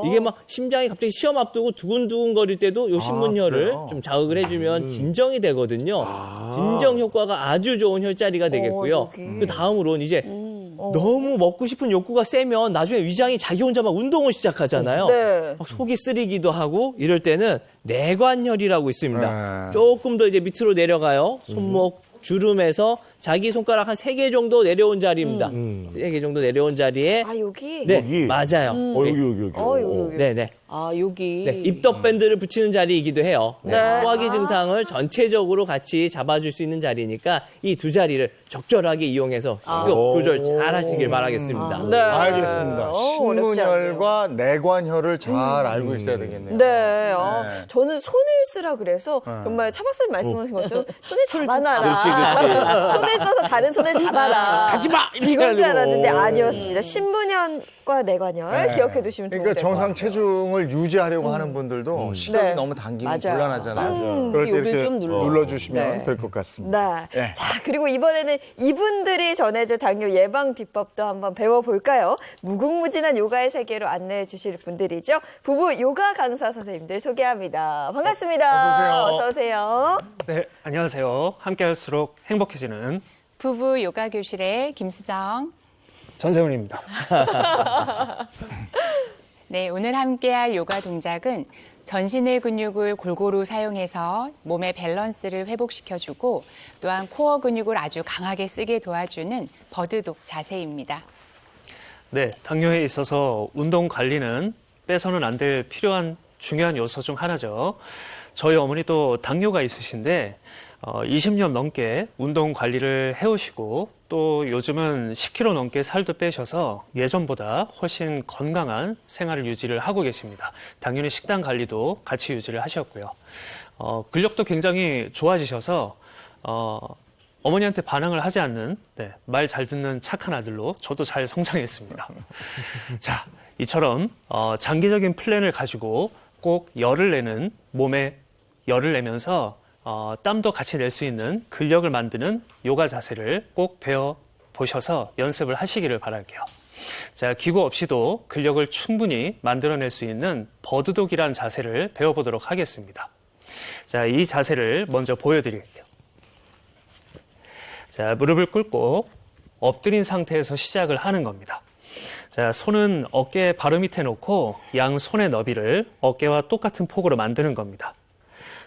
S6: 이게 막 심장이 갑자기 시험 앞두고 두근두근 거릴 때도 이 신문혈을 좀 자극을 해주면 진정이 되거든요. 진정 효과가 아주 좋은 혈자리가 되겠고요.
S2: 여기.
S6: 그 다음으로는 이제 너무 먹고 싶은 욕구가 세면 나중에 위장이 자기 혼자 막 운동을 시작하잖아요.
S2: 네.
S6: 막 속이 쓰리기도 하고 이럴 때는 내관혈이라고 있습니다.
S1: 네.
S6: 조금 더 이제 밑으로 내려가요. 손목 주름에서 자기 손가락 한 3개 정도 내려온 자리입니다. 3개 정도 내려온 자리에
S2: 아, 여기?
S6: 네,
S3: 여기?
S6: 맞아요.
S2: 여기.
S6: 네, 네.
S4: 아, 여기.
S6: 네, 입덧 밴드를 붙이는 자리이기도 해요.
S2: 네.
S6: 소화기 증상을 전체적으로 같이 잡아줄 수 있는 자리니까 이 두 자리를 적절하게 이용해서 식욕 조절 잘 하시길 바라겠습니다.
S2: 네.
S1: 알겠습니다.
S2: 어렵지
S1: 신문혈과 내관혈을 잘 알고 있어야 되겠네요.
S2: 네. 저는 손을 쓰라 그래서 정말 차 박사님 말씀하신 것처럼 손을 잡아놔라.
S3: 그렇지.
S2: 손을 써서 다른 손을 잡아라.
S3: 가지 마! 이렇게
S2: 이건 줄
S3: 해가지고.
S2: 알았는데 아니었습니다. 신문연과 뇌관열 기억해 두시면 좋을
S1: 그러니까
S2: 것
S1: 정상
S2: 같아요.
S1: 체중을 유지하려고 하는 분들도 시력이
S2: 네.
S1: 너무 당기면
S4: 맞아요.
S1: 곤란하잖아요. 그럴 때
S4: 요를
S1: 이렇게
S4: 좀
S1: 눌러주시면
S4: 네.
S1: 될 것 같습니다.
S2: 네.
S1: 예.
S2: 자, 그리고 이번에는 이분들이 전해줄 당뇨 예방 비법도 한번 배워볼까요? 무궁무진한 요가의 세계로 안내해 주실 분들이죠. 부부 요가 강사 선생님들 소개합니다. 반갑습니다.
S1: 어서
S2: 어서 오세요.
S7: 네, 안녕하세요. 함께할수록 행복해지는
S8: 부부 요가 교실의 김수정.
S7: 전세훈입니다.
S8: 네, 오늘 함께할 요가 동작은 전신의 근육을 골고루 사용해서 몸의 밸런스를 회복시켜주고 또한 코어 근육을 아주 강하게 쓰게 도와주는 버드독 자세입니다.
S7: 네, 당뇨에 있어서 운동 관리는 빼서는 안 될 필요한 중요한 요소 중 하나죠. 저희 어머니도 당뇨가 있으신데 20년 넘게 운동 관리를 해오시고 또 요즘은 10kg 넘게 살도 빼셔서 예전보다 훨씬 건강한 생활을 유지를 하고 계십니다. 당연히 식단 관리도 같이 유지를 하셨고요. 근력도 굉장히 좋아지셔서 어머니한테 반항을 하지 않는 말 잘 듣는 착한 아들로 저도 잘 성장했습니다. 자, 이처럼 장기적인 플랜을 가지고 꼭 열을 내는 몸에 열을 내면서 땀도 같이 낼 수 있는 근력을 만드는 요가 자세를 꼭 배워보셔서 연습을 하시기를 바랄게요. 자, 기구 없이도 근력을 충분히 만들어낼 수 있는 버드독이라는 자세를 배워보도록 하겠습니다. 자, 이 자세를 먼저 보여드릴게요. 자, 무릎을 꿇고 엎드린 상태에서 시작을 하는 겁니다. 자, 손은 어깨 바로 밑에 놓고 양 손의 너비를 어깨와 똑같은 폭으로 만드는 겁니다.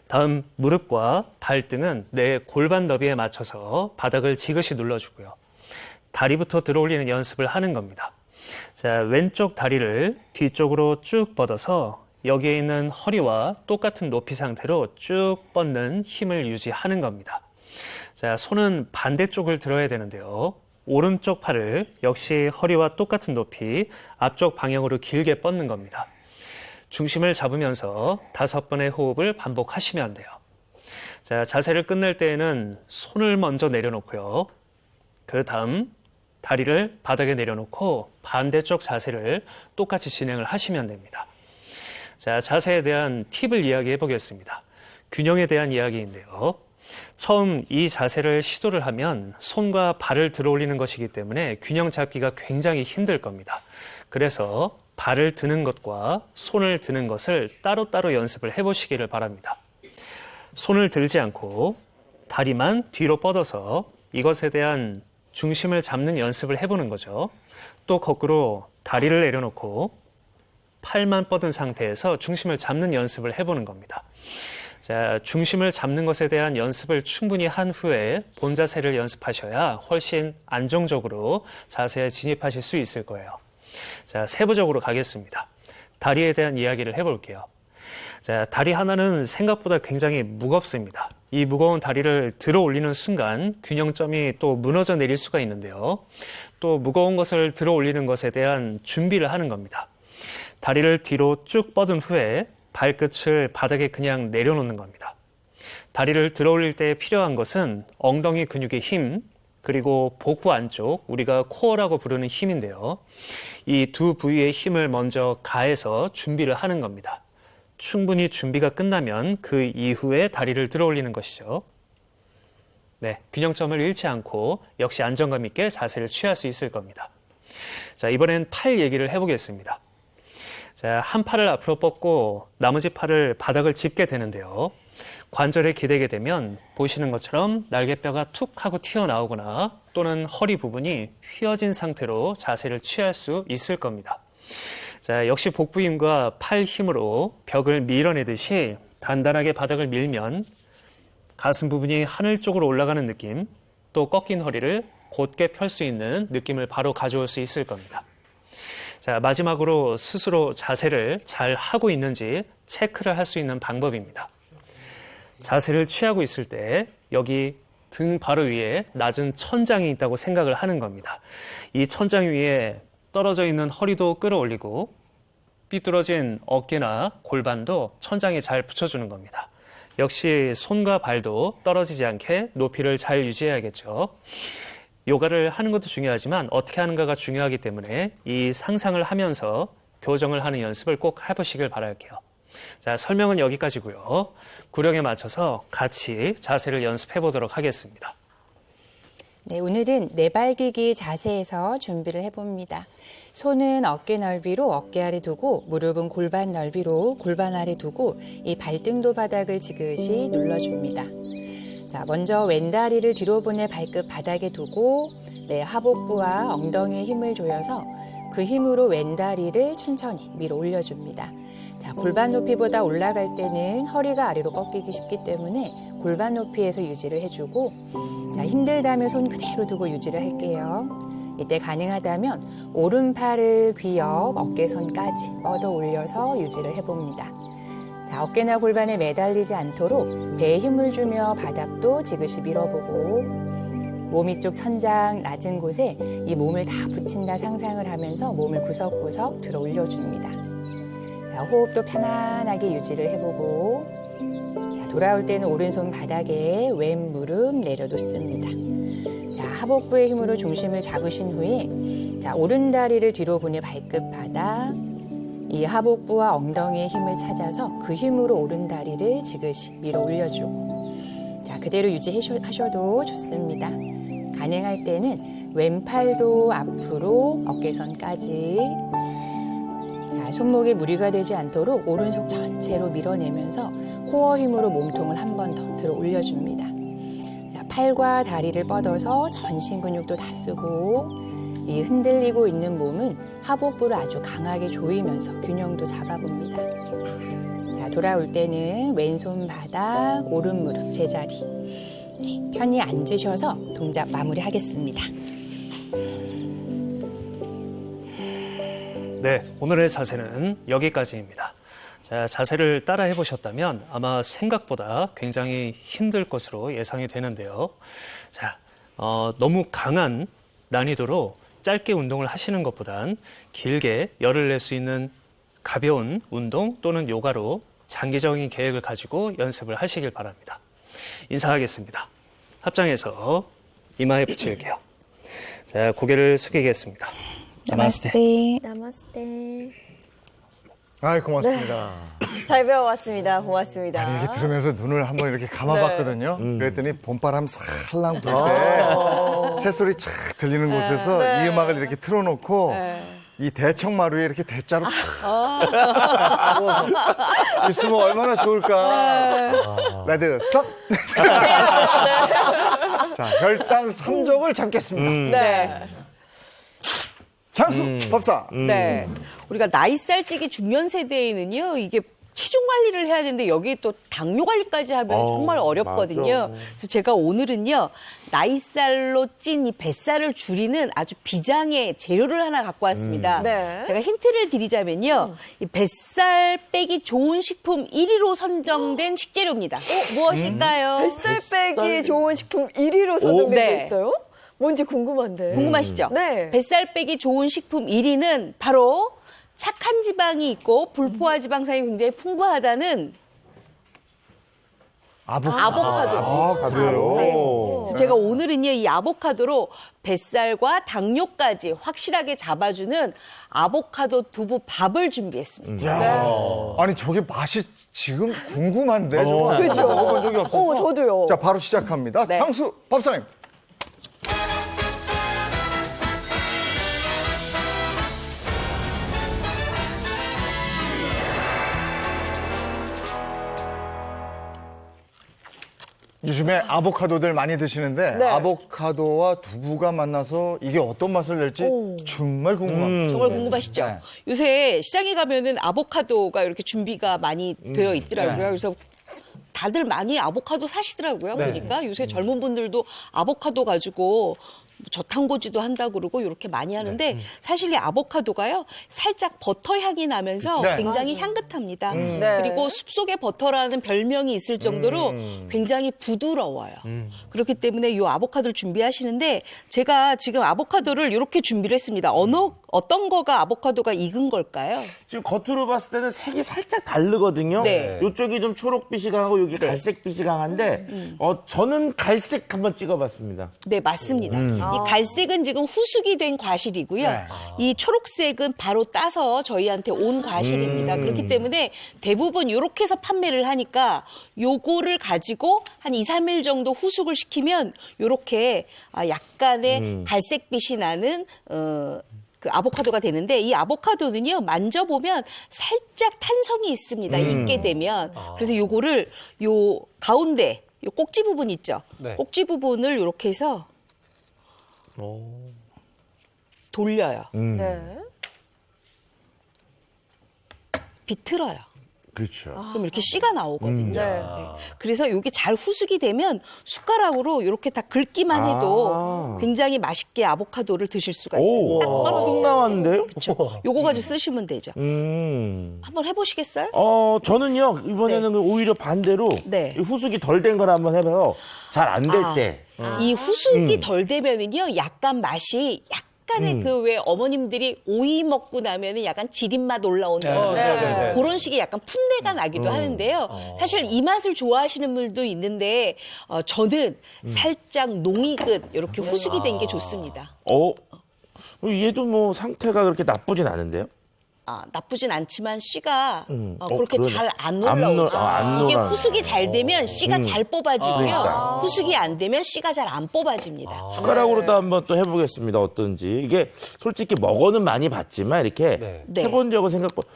S7: 다음 무릎과 발등은 내 골반 너비에 맞춰서 바닥을 지그시 눌러주고요. 다리부터 들어올리는 연습을 하는 겁니다. 자, 왼쪽 다리를 뒤쪽으로 쭉 뻗어서 여기에 있는 허리와 똑같은 높이 상태로 쭉 뻗는 힘을 유지하는 겁니다. 자, 손은 반대쪽을 들어야 되는데요. 오른쪽 팔을 역시 허리와 똑같은 높이 앞쪽 방향으로 길게 뻗는 겁니다. 중심을 잡으면서 5번의 호흡을 반복하시면 돼요. 자, 자세를 끝낼 때에는 손을 먼저 내려놓고요. 그 다음 다리를 바닥에 내려놓고 반대쪽 자세를 똑같이 진행을 하시면 됩니다. 자, 자세에 대한 팁을 이야기해 보겠습니다. 균형에 대한 이야기인데요. 처음 이 자세를 시도를 하면 손과 발을 들어 올리는 것이기 때문에 균형 잡기가 굉장히 힘들 겁니다. 그래서 발을 드는 것과 손을 드는 것을 따로따로 연습을 해보시기를 바랍니다. 손을 들지 않고 다리만 뒤로 뻗어서 이것에 대한 중심을 잡는 연습을 해보는 거죠. 또 거꾸로 다리를 내려놓고 팔만 뻗은 상태에서 중심을 잡는 연습을 해보는 겁니다. 자, 중심을 잡는 것에 대한 연습을 충분히 한 후에 본 자세를 연습하셔야 훨씬 안정적으로 자세에 진입하실 수 있을 거예요. 자, 세부적으로 가겠습니다. 다리에 대한 이야기를 해볼게요. 자, 다리 하나는 생각보다 굉장히 무겁습니다. 이 무거운 다리를 들어 올리는 순간 균형점이 또 무너져 내릴 수가 있는데요. 또 무거운 것을 들어 올리는 것에 대한 준비를 하는 겁니다. 다리를 뒤로 쭉 뻗은 후에 발끝을 바닥에 그냥 내려놓는 겁니다. 다리를 들어 올릴 때 필요한 것은 엉덩이 근육의 힘, 그리고 복부 안쪽, 우리가 코어라고 부르는 힘인데요. 이 두 부위의 힘을 먼저 가해서 준비를 하는 겁니다. 충분히 준비가 끝나면 그 이후에 다리를 들어 올리는 것이죠. 네, 균형점을 잃지 않고 역시 안정감 있게 자세를 취할 수 있을 겁니다. 자, 이번엔 팔 얘기를 해보겠습니다. 자, 한 팔을 앞으로 뻗고 나머지 팔을 바닥을 짚게 되는데요. 관절에 기대게 되면 보시는 것처럼 날개뼈가 툭 하고 튀어나오거나 또는 허리 부분이 휘어진 상태로 자세를 취할 수 있을 겁니다. 자, 역시 복부 힘과 팔 힘으로 벽을 밀어내듯이 단단하게 바닥을 밀면 가슴 부분이 하늘 쪽으로 올라가는 느낌, 또 꺾인 허리를 곧게 펼 수 있는 느낌을 바로 가져올 수 있을 겁니다. 자, 마지막으로 스스로 자세를 잘 하고 있는지 체크를 할 수 있는 방법입니다. 자세를 취하고 있을 때 여기 등 바로 위에 낮은 천장이 있다고 생각을 하는 겁니다. 이 천장 위에 떨어져 있는 허리도 끌어올리고 삐뚤어진 어깨나 골반도 천장에 잘 붙여주는 겁니다. 역시 손과 발도 떨어지지 않게 높이를 잘 유지해야겠죠. 요가를 하는 것도 중요하지만 어떻게 하는가가 중요하기 때문에 이 상상을 하면서 교정을 하는 연습을 꼭 해보시길 바랄게요. 자, 설명은 여기까지고요. 구령에 맞춰서 같이 자세를 연습해 보도록 하겠습니다.
S8: 네, 오늘은 내발기기 자세에서 준비를 해봅니다. 손은 어깨 넓이로 어깨 아래 두고 무릎은 골반 넓이로 골반 아래 두고 이 발등도 바닥을 지그시 눌러줍니다. 자, 먼저 왼다리를 뒤로 보내 발끝 바닥에 두고 하복부와 엉덩이에 힘을 조여서 그 힘으로 왼다리를 천천히 밀어 올려줍니다. 자, 골반 높이보다 올라갈 때는 허리가 아래로 꺾이기 쉽기 때문에 골반 높이에서 유지를 해주고 자, 힘들다면 손 그대로 두고 유지를 할게요. 이때 가능하다면 오른팔을 귀 옆 어깨선까지 뻗어 올려서 유지를 해봅니다. 자, 어깨나 골반에 매달리지 않도록 배에 힘을 주며 바닥도 지그시 밀어보고 몸 위쪽 천장 낮은 곳에 이 몸을 다 붙인다 상상을 하면서 몸을 구석구석 들어 올려줍니다. 자, 호흡도 편안하게 유지를 해보고 자, 돌아올 때는 오른손 바닥에 왼 무릎 내려놓습니다. 자, 하복부의 힘으로 중심을 잡으신 후에 자, 오른 다리를 뒤로 보내 발끝 바닥 이 하복부와 엉덩이의 힘을 찾아서 그 힘으로 오른 다리를 지그시 밀어 올려주고 자, 그대로 유지하셔도 좋습니다. 가능할 때는 왼팔도 앞으로 어깨선까지 자, 손목에 무리가 되지 않도록 오른손 전체로 밀어내면서 코어 힘으로 몸통을 한 번 더 들어 올려줍니다. 자, 팔과 다리를 뻗어서 전신 근육도 다 쓰고 이 흔들리고 있는 몸은 하복부를 아주 강하게 조이면서 균형도 잡아봅니다. 자, 돌아올 때는 왼손 바닥, 오른 무릎 제자리. 네, 편히 앉으셔서 동작 마무리하겠습니다.
S7: 네, 오늘의 자세는 여기까지입니다. 자, 자세를 따라 해보셨다면 아마 생각보다 굉장히 힘들 것으로 예상이 되는데요. 자, 너무 강한 난이도로 짧게 운동을 하시는 것보단 길게 열을 낼 수 있는 가벼운 운동 또는 요가로 장기적인 계획을 가지고 연습을 하시길 바랍니다. 인사하겠습니다. 합장해서 이마에 붙일게요. 자, 고개를 숙이겠습니다.
S8: 나마스테.
S2: 나마스테.
S1: 아이, 고맙습니다.
S2: 잘 배워왔습니다. 고맙습니다.
S1: 아니, 이렇게 들으면서 눈을 한번 이렇게 감아봤거든요. 그랬더니 봄바람 살랑 불 때 새소리 착 들리는 곳에서 이 음악을 이렇게 틀어놓고 이 대청마루에 이렇게 대자로 탁 있으면 얼마나 좋을까. 레드 썩. 자, 혈당 3족을 잡겠습니다.
S4: 네.
S1: 장수 법사.
S4: 네. 우리가 나이살 찌기 중년 세대에는요, 이게 체중 관리를 해야 되는데 여기에 또 당뇨 관리까지 하면 정말 어렵거든요. 그래서 제가 오늘은요, 나이살로 찐 이 뱃살을 줄이는 아주 비장의 재료를 하나 갖고 왔습니다.
S2: 네.
S4: 제가 힌트를 드리자면요, 이 뱃살 빼기 좋은 식품 1위로 선정된 식재료입니다. 무엇일까요?
S2: 뱃살 빼기 좋은 식품 1위로 선정된
S4: 네.
S2: 게 있어요? 뭔지 궁금한데.
S4: 궁금하시죠?
S2: 네.
S4: 뱃살 빼기 좋은 식품 1위는 바로 착한 지방이 있고 불포화 지방산이 굉장히 풍부하다는 아보카도.
S1: 아, 그래요?
S4: 네. 그래서 제가 오늘은요, 이 아보카도로 뱃살과 당뇨까지 확실하게 잡아주는 아보카도 두부 밥을 준비했습니다.
S1: 야, 아니 저게 맛이 지금 궁금한데 저거
S2: 그죠?
S1: 먹어본 적이 없어서.
S2: 저도요.
S1: 자, 바로 시작합니다.
S4: 네.
S1: 장수 법사님. 요즘에 아보카도들 많이 드시는데
S2: 네.
S1: 아보카도와 두부가 만나서 이게 어떤 맛을 낼지 정말 궁금합니다.
S4: 정말 궁금하시죠?
S1: 네.
S4: 요새 시장에 가면은 아보카도가 이렇게 준비가 많이 되어 있더라고요. 그래서 다들 많이 아보카도 사시더라고요. 보니까 요새 젊은 분들도 아보카도 가지고 저탄고지도 한다고 그러고 이렇게 많이 하는데 사실 이 아보카도가요, 살짝 버터 향이 나면서
S1: 네.
S4: 굉장히 향긋합니다.
S2: 네.
S4: 그리고 숲속의 버터라는 별명이 있을 정도로 굉장히 부드러워요. 그렇기 때문에 이 아보카도를 준비하시는데 제가 지금 아보카도를 이렇게 준비를 했습니다. 어떤 거가 아보카도가 익은 걸까요?
S3: 지금 겉으로 봤을 때는 색이 살짝 다르거든요.
S4: 네.
S3: 이쪽이 좀 초록빛이 강하고 여기 갈색빛이 강한데 저는 갈색 한번 찍어봤습니다.
S4: 네, 맞습니다. 이 갈색은 지금 후숙이 된 과실이고요.
S1: 네.
S4: 이 초록색은 바로 따서 저희한테 온 과실입니다. 그렇기 때문에 대부분 이렇게 해서 판매를 하니까 요거를 가지고 한 2, 3일 정도 후숙을 시키면 요렇게 약간의 갈색빛이 나는 그 아보카도가 되는데 이 아보카도는요 만져보면 살짝 탄성이 있습니다. 익게 되면 그래서 요거를 요 가운데 요 꼭지 부분 있죠.
S5: 네.
S4: 꼭지 부분을 이렇게 해서 돌려요.
S2: 네.
S4: 비틀어요.
S3: 그렇죠.
S4: 그럼 이렇게 씨가 나오거든요.
S2: 네.
S4: 네. 그래서 이게 잘 후숙이 되면 숟가락으로 이렇게 다 긁기만 해도 굉장히 맛있게 아보카도를 드실 수가 있어요.
S3: 오, 쑥 나왔는데요?
S4: 요거 가지고 쓰시면 되죠. 한번 해보시겠어요?
S3: 저는요, 이번에는 오히려 반대로
S4: 네.
S3: 이 후숙이 덜 된 걸 한번 해봐요. 잘 안 될
S4: 아.
S3: 때.
S4: 이 후숙이 덜 되면은요, 약간 맛이 약간의 그 왜 어머님들이 오이 먹고 나면은 약간 지린맛 올라온다.
S5: 네.
S4: 그런 식의 약간 풋내가 나기도 하는데요. 사실 이 맛을 좋아하시는 분들도 있는데 저는 살짝 농익은 이렇게 후숙이 된 게 좋습니다.
S3: 얘도 뭐 상태가 그렇게 나쁘진 않은데요?
S4: 나쁘진 않지만 씨가 그렇게
S3: 그러네.
S4: 잘 안
S3: 안
S4: 올라오죠.
S3: 안
S4: 이게
S3: 올라오네.
S4: 후숙이 잘 되면 씨가 잘 뽑아지고요.
S3: 그러니까.
S4: 후숙이 안 되면 씨가 잘 안 뽑아집니다.
S3: 숟가락으로도 한번 또 해보겠습니다. 어떤지. 이게 솔직히 먹어는 많이 봤지만 이렇게
S4: 네.
S3: 해본 적은 생각보다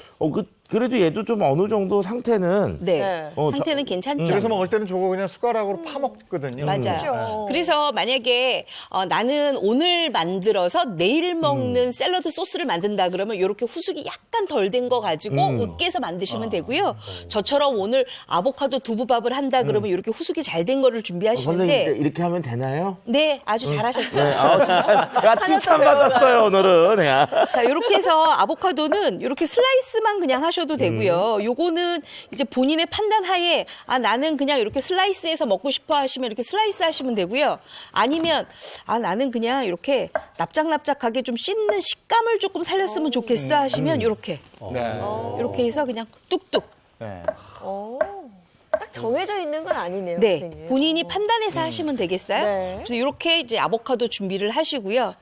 S3: 그래도 얘도 좀 어느 정도 상태는
S4: 네. 상태는 괜찮죠.
S1: 집에서 먹을 때는 저거 그냥 숟가락으로 파먹거든요.
S4: 맞아요. 그래서 만약에 나는 오늘 만들어서 내일 먹는 샐러드 소스를 만든다 그러면 이렇게 후숙이 약간 덜 된 거 가지고 으깨서 만드시면 되고요. 저처럼 오늘 아보카도 두부밥을 한다 그러면 이렇게 후숙이 잘 된 거를 준비하시는데
S3: 선생님 이렇게 하면 되나요?
S4: 네, 아주 잘하셨어요.
S3: 네, 진짜 칭찬받았어요, 오늘은. 야.
S4: 자, 이렇게 해서 아보카도는 이렇게 슬라이스만 그냥 하셔도 되고요. 요거는 이제 본인의 판단 하에 나는 그냥 이렇게 슬라이스해서 먹고 싶어 하시면 이렇게 슬라이스 하시면 되고요. 아니면 나는 그냥 이렇게 납작납작하게 좀 씹는 식감을 조금 살렸으면 좋겠어 하시면 이렇게
S1: 네.
S4: 이렇게 해서 그냥 뚝뚝.
S1: 네.
S2: 딱 정해져 있는 건 아니네요.
S4: 네,
S2: 선생님.
S4: 본인이 판단해서 하시면 되겠어요.
S2: 네.
S4: 그래서 이렇게 이제 아보카도 준비를 하시고요.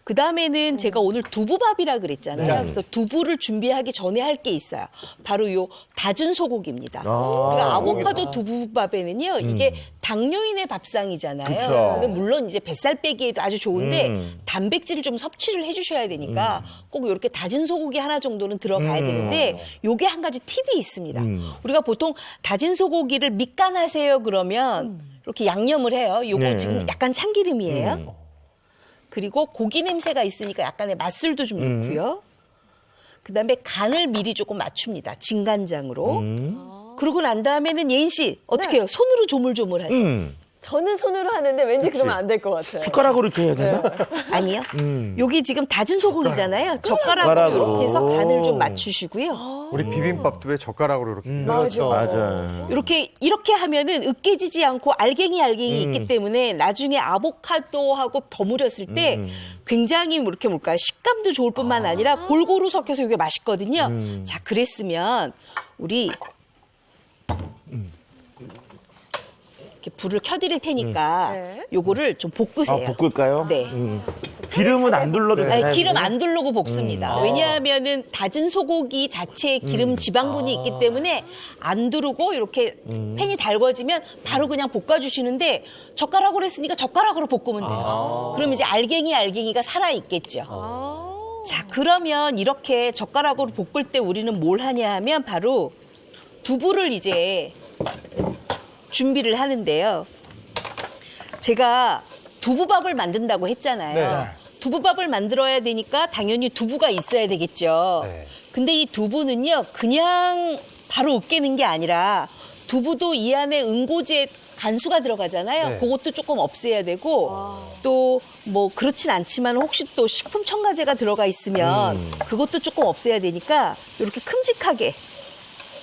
S4: 그 다음에는 제가 오늘 두부밥이라 그랬잖아요. 그래서 두부를 준비하기 전에 할 게 있어요. 바로 요 다진 소고기입니다. 우리가 아보카도 두부밥에는요, 이게 당뇨인의 밥상이잖아요.
S3: 그쵸.
S4: 근데 물론 이제 뱃살 빼기에도 아주 좋은데 단백질을 좀 섭취를 해주셔야 되니까 꼭 이렇게 다진 소고기 하나 정도는 들어가야 되는데 요게 한 가지 팁이 있습니다. 우리가 보통 다진 소고기를 밑간하세요 그러면 이렇게 양념을 해요. 요거
S3: 네.
S4: 지금 약간 참기름이에요. 그리고 고기 냄새가 있으니까 약간의 맛술도 좀 넣고요. 그다음에 간을 미리 조금 맞춥니다. 진간장으로. 그러고 난 다음에는 예인 씨 어떻게 해요? 손으로 조물조물하죠.
S2: 저는 손으로 하는데 왠지 그러면 안 될 것 같아요.
S3: 숟가락으로 이렇게 해야 되나?
S4: 아니요. 여기 지금 다진 소고기잖아요. 젓가락으로
S3: 젓가락으로.
S4: 이렇게 해서 간을 좀 맞추시고요.
S1: 우리 비빔밥도 왜 젓가락으로 이렇게.
S3: 맞아요.
S4: 이렇게 하면은 으깨지지 않고 알갱이 있기 때문에 나중에 아보카도하고 버무렸을 때 굉장히 이렇게 식감도 좋을 뿐만 아니라 골고루 섞여서 이게 맛있거든요. 자, 그랬으면 우리 이렇게 불을 켜드릴 테니까
S2: 네.
S4: 요거를 좀 볶으세요.
S3: 볶을까요?
S4: 네.
S3: 기름은 안 둘러도 되나요?
S4: 아니, 기름 안 두르고 볶습니다. 왜냐하면은 다진 소고기 자체에 기름 지방분이 있기 때문에 안 두르고 이렇게 팬이 달궈지면 바로 그냥 볶아주시는데 젓가락으로 했으니까 젓가락으로 볶으면 돼요. 그럼 이제 알갱이가 살아 있겠죠. 자, 그러면 이렇게 젓가락으로 볶을 때 우리는 뭘 하냐 하면 바로 두부를 이제 준비를 하는데요. 제가 두부밥을 만든다고 했잖아요. 두부밥을 만들어야 되니까 당연히 두부가 있어야 되겠죠.
S5: 네.
S4: 근데 이 두부는요, 그냥 바로 으깨는 게 아니라 두부도 이 안에 응고제 간수가 들어가잖아요.
S5: 네.
S4: 그것도 조금 없애야 되고 또 뭐 그렇진 않지만 혹시 또 식품 첨가제가 들어가 있으면 그것도 조금 없애야 되니까 이렇게 큼직하게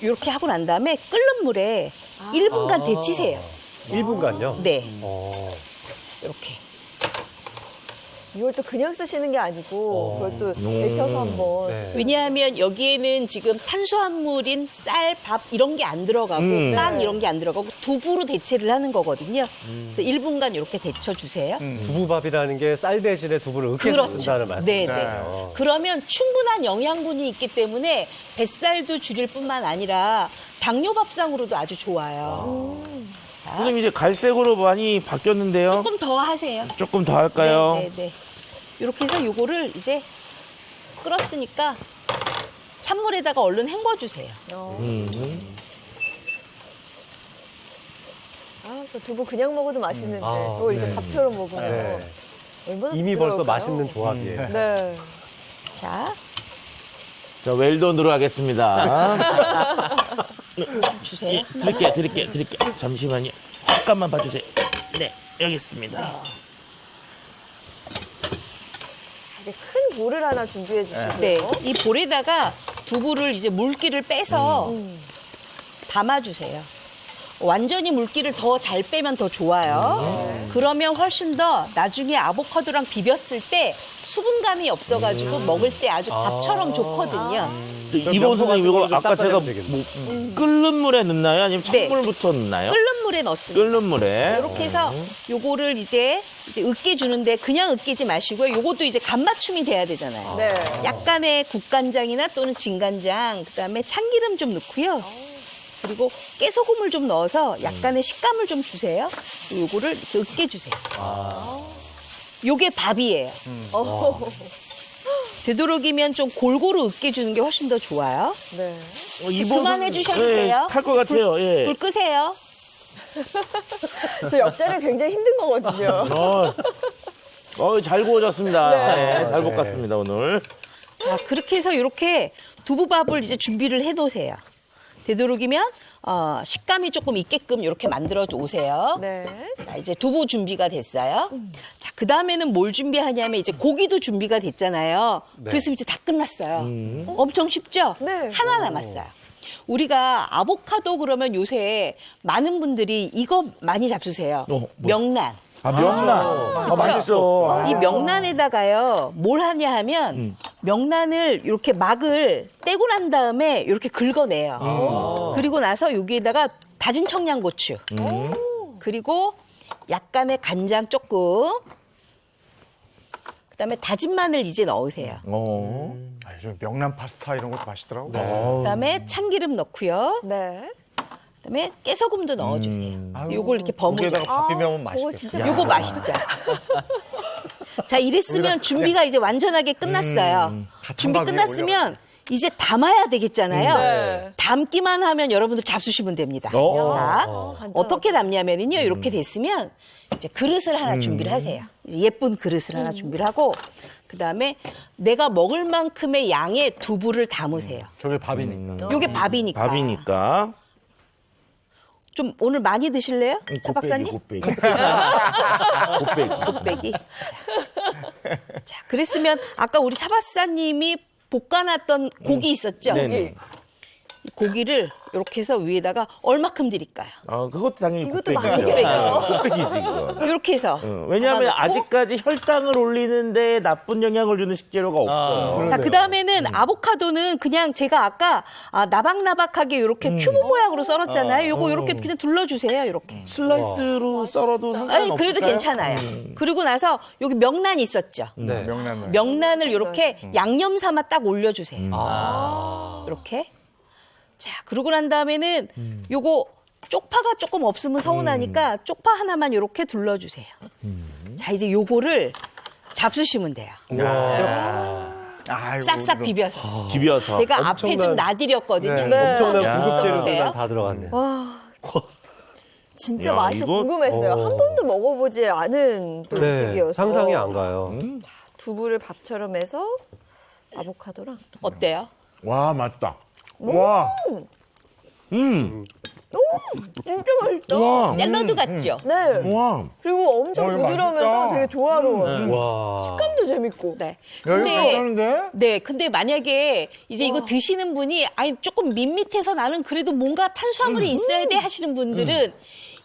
S4: 이렇게 하고 난 다음에 끓는 물에 1분간 데치세요.
S5: 1분간요?
S4: 네, 이렇게.
S2: 이걸 또 그냥 쓰시는 게 아니고 그걸 또 데쳐서 한번.
S5: 네.
S4: 왜냐하면 여기에는 지금 탄수화물인 쌀, 밥 이런 게 안 들어가고 빵 이런 게 안 들어가고 두부로 대체를 하는 거거든요. 그래서 1분간 이렇게 데쳐주세요.
S5: 두부밥이라는 게 쌀 대신에 두부를 으깨서 쓴다는
S4: 네,
S5: 말씀이죠.
S4: 네. 그러면 충분한 영양분이 있기 때문에 뱃살도 줄일 뿐만 아니라 당뇨 밥상으로도 아주 좋아요.
S3: 선생님 이제 갈색으로 많이 바뀌었는데요.
S4: 조금 더 하세요.
S3: 조금 더 할까요?
S4: 네, 네, 네. 이렇게 해서 요거를 이제 끓었으니까 찬물에다가 얼른 헹궈주세요.
S2: 아, 저 두부 그냥 먹어도 맛있는데
S5: 아,
S2: 저거 이렇게
S5: 네.
S2: 밥처럼 먹으면
S5: 네.
S2: 얼마나
S5: 이미 벌써
S2: 부드러울까요?
S5: 맛있는 조합이에요.
S2: 네.
S4: 자,
S3: 자, 웰던으로 하겠습니다.
S4: 주세요.
S3: 드릴게요. 잠시만요. 잠깐만 봐주세요. 네, 여기 있습니다.
S2: 이제 큰 볼을 하나 준비해 주시고요.
S4: 네, 이 볼에다가 두부를 이제 물기를 빼서 담아주세요. 완전히 물기를 더 잘 빼면 더 좋아요. 그러면 훨씬 더 나중에 아보카도랑 비볐을 때 수분감이 없어가지고 먹을 때 아주 밥처럼 좋거든요.
S3: 이번 선생님 이거
S5: 좀
S3: 아까 제가
S5: 닦아내면
S3: 뭐 끓는 물에 넣나요? 아니면
S4: 네.
S3: 찬물부터 넣나요?
S4: 끓는 물에 넣습니다.
S3: 끓는 물에.
S4: 이렇게 해서 요거를 이제 으깨주는데 그냥 으깨지 마시고요. 요것도 이제 간 맞춤이 돼야 되잖아요.
S2: 네.
S4: 약간의 국간장이나 또는 진간장, 그다음에 참기름 좀 넣고요. 그리고 깨소금을 좀 넣어서 약간의 식감을 좀 주세요. 요거를 이렇게 으깨주세요. 요게 밥이에요. 되도록이면 좀 골고루 으깨주는 게 훨씬 더 좋아요.
S2: 네.
S4: 그만해 주셔도 돼요.
S3: 탈 것 같아요. 예.
S4: 불 끄세요.
S2: 저 옆자리는 굉장히 힘든 거거든요.
S3: 잘 구워졌습니다.
S2: 네.
S3: 네, 잘 볶았습니다 오늘.
S4: 자, 그렇게 해서 이렇게 두부밥을 이제 준비를 해 놓으세요. 되도록이면 식감이 조금 있게끔 이렇게 만들어 오세요.
S2: 네.
S4: 자, 이제 두부 준비가 됐어요. 자, 그 다음에는 뭘 준비하냐면 이제 고기도 준비가 됐잖아요. 그래서 이제 다 끝났어요. 엄청 쉽죠?
S2: 네.
S4: 하나 남았어요. 우리가 아보카도 그러면 요새 많은 분들이 이거 많이 잡수세요. 명란.
S3: 명란. 맛있어.
S4: 이 명란에다가요, 뭘 하냐 하면, 명란을 이렇게 막을 떼고 난 다음에 이렇게 긁어내요. 그리고 나서 여기에다가 다진 청양고추. 그리고 약간의 간장 조금. 그 다음에 다진 마늘 이제 넣으세요.
S1: 요즘 명란 파스타 이런 것도 맛있더라고.
S4: 그 다음에 참기름 넣고요.
S2: 네.
S4: 그 다음에 깨소금도 넣어주세요. 요걸 이렇게 버무려.
S1: 거기에다가 밥 비벼면
S2: 저거
S1: 맛있겠다.
S2: 진짜
S4: 요거 맛있죠? 자, 이랬으면 준비가 이제 완전하게 끝났어요. 준비
S1: 밥에
S4: 끝났으면 이제 담아야 되겠잖아요.
S2: 네.
S4: 담기만 하면 여러분들 잡수시면 됩니다. 자, 어떻게 담냐면요. 이렇게 됐으면 이제 그릇을 하나 준비를 하세요. 이제 예쁜 그릇을 하나 준비를 하고 그다음에 내가 먹을 만큼의 양의 두부를 담으세요.
S1: 저게 밥이니까.
S4: 요게 밥이니까.
S3: 밥이니까.
S4: 좀 오늘 많이 드실래요? 차 박사님?
S3: 곱빼기.
S4: 곱빼기. 자, 그랬으면 아까 우리 차 박사님이 볶아놨던 고기 있었죠?
S3: 네네.
S4: 이 고기를 이렇게 해서 위에다가 얼마큼 드릴까요?
S3: 그것도 당연히
S2: 이것도
S3: 곱빼기죠.
S2: 많이 드려요.
S3: 곱빼기지 이거.
S4: 이렇게 해서.
S3: 왜냐하면
S4: 담아놓고.
S3: 아직까지 혈당을 올리는데 나쁜 영향을 주는 식재료가 없어요.
S4: 자, 그 다음에는 아보카도는 그냥 제가 아까 나박나박하게 이렇게 큐브 모양으로 썰었잖아요. 요거 이렇게 그냥 둘러주세요. 이렇게.
S3: 슬라이스로 썰어도
S4: 아니,
S3: 상관없을까요?
S4: 그래도 괜찮아요. 그리고 나서 여기 명란 있었죠?
S5: 네.
S1: 명란을.
S4: 명란을 이렇게 양념 삼아 딱 올려주세요. 이렇게. 자, 그러고 난 다음에는 요거 쪽파가 조금 없으면 서운하니까 쪽파 하나만 이렇게 둘러주세요. 자, 이제 요거를 잡수시면 돼요.
S1: 아이고,
S4: 싹싹
S1: 이거.
S4: 비벼서.
S3: 비벼서.
S4: 제가 앞에 좀 나드렸거든요.
S5: 엄청난
S3: 야.
S5: 구급재료
S4: 보세요.
S5: 다 들어갔네.
S2: 진짜
S3: 야,
S2: 맛이
S3: 이거-
S2: 궁금했어요. 한 번도 먹어보지 않은 또
S5: 네,
S2: 음식이어서.
S5: 상상이 안 가요.
S2: 두부를 밥처럼 해서 아보카도랑.
S4: 어때요?
S3: 와, 맛있다. 와.
S2: 진짜 맛있다.
S3: 와.
S4: 샐러드 같죠?
S2: 네.
S3: 와.
S2: 그리고 엄청
S1: 이거
S2: 부드러우면서
S1: 맛있다.
S2: 되게 조화로워요.
S5: 와.
S2: 식감도 재밌고.
S4: 네.
S1: 야, 이거
S4: 근데
S1: 괜찮은데?
S4: 네, 근데 만약에 이제 이거 드시는 분이 아니 조금 밋밋해서 나는 그래도 뭔가 탄수화물이 있어야 돼 하시는 분들은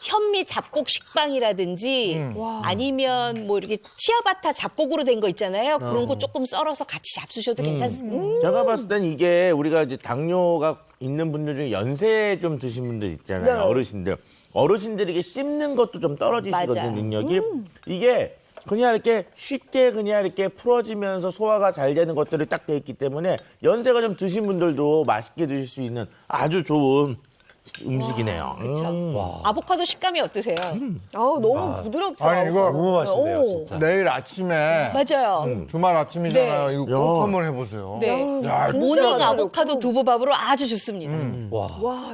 S4: 현미 잡곡 식빵이라든지 아니면 뭐 이렇게 치아바타 잡곡으로 된 거 있잖아요. 그런 거 조금 썰어서 같이 잡수셔도 괜찮습니다.
S3: 제가 봤을 땐 이게 우리가 이제 당뇨가 있는 분들 중에 연세 좀 드신 분들 있잖아요.
S2: 네.
S3: 어르신들. 어르신들이 이게 씹는 것도 좀 떨어지시거든요,
S4: 맞아요.
S3: 능력이. 이게 그냥 이렇게 쉽게 그냥 이렇게 풀어지면서 소화가 잘 되는 것들이 딱 돼 있기 때문에 연세가 좀 드신 분들도 맛있게 드실 수 있는 아주 좋은 음식이네요.
S4: 아보카도 식감이 어떠세요?
S2: 너무 부드럽죠.
S1: 아니, 이거
S5: 너무 맛있네요,
S2: 오.
S5: 진짜.
S1: 내일 아침에
S4: 맞아요.
S1: 주말 아침이잖아요.
S4: 네.
S1: 이거 꼭 한번 해보세요.
S4: 네.
S1: 야,
S4: 모닝 아보카도 두부밥으로 아주 좋습니다.
S2: 와,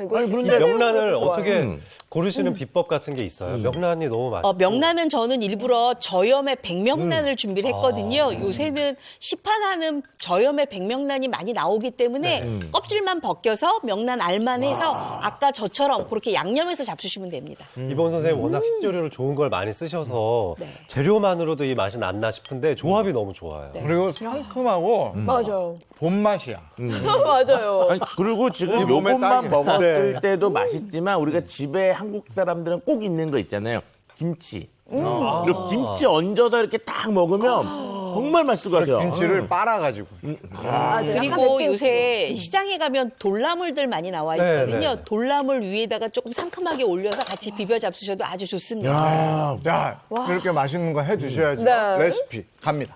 S2: 이거
S3: 아니,
S5: 이
S3: 그런데
S5: 명란을 어떻게 고르시는 비법 같은 게 있어요? 명란이 너무 맛있죠.
S4: 명란은 저는 일부러 저염의 백명란을 준비를 했거든요. 요새는 시판하는 저염의 백명란이 많이 나오기 때문에 껍질만 벗겨서 명란 알만 해서 아까 저처럼 그렇게 양념해서 잡수시면 됩니다.
S5: 이번 선생님 워낙 식재료를 좋은 걸 많이 쓰셔서
S4: 네.
S5: 재료만으로도 이 맛이 났나 싶은데 조합이 너무 좋아요.
S1: 그리고 상큼하고
S2: 맞아요.
S1: 본맛이야.
S2: 맞아요.
S3: 아니, 그리고 지금
S1: 우리 몸에
S3: 요것만
S1: 딱이야.
S3: 먹었을 때도 맛있지만 우리가 집에 한국 사람들은 꼭 있는 거 있잖아요. 김치. 그리고 김치 얹어서 이렇게 딱 먹으면 정말 맛있을 것 같아요.
S1: 김치를 빨아가지고.
S2: 맞아요.
S4: 그리고 요새 시장에 가면 돌나물들 많이 나와 있거든요.
S5: 네.
S4: 돌나물 위에다가 조금 상큼하게 올려서 같이 비벼 잡수셔도 아주 좋습니다.
S3: 야,
S1: 야, 이렇게 맛있는 거 해 드셔야죠.
S2: 네.
S1: 레시피 갑니다.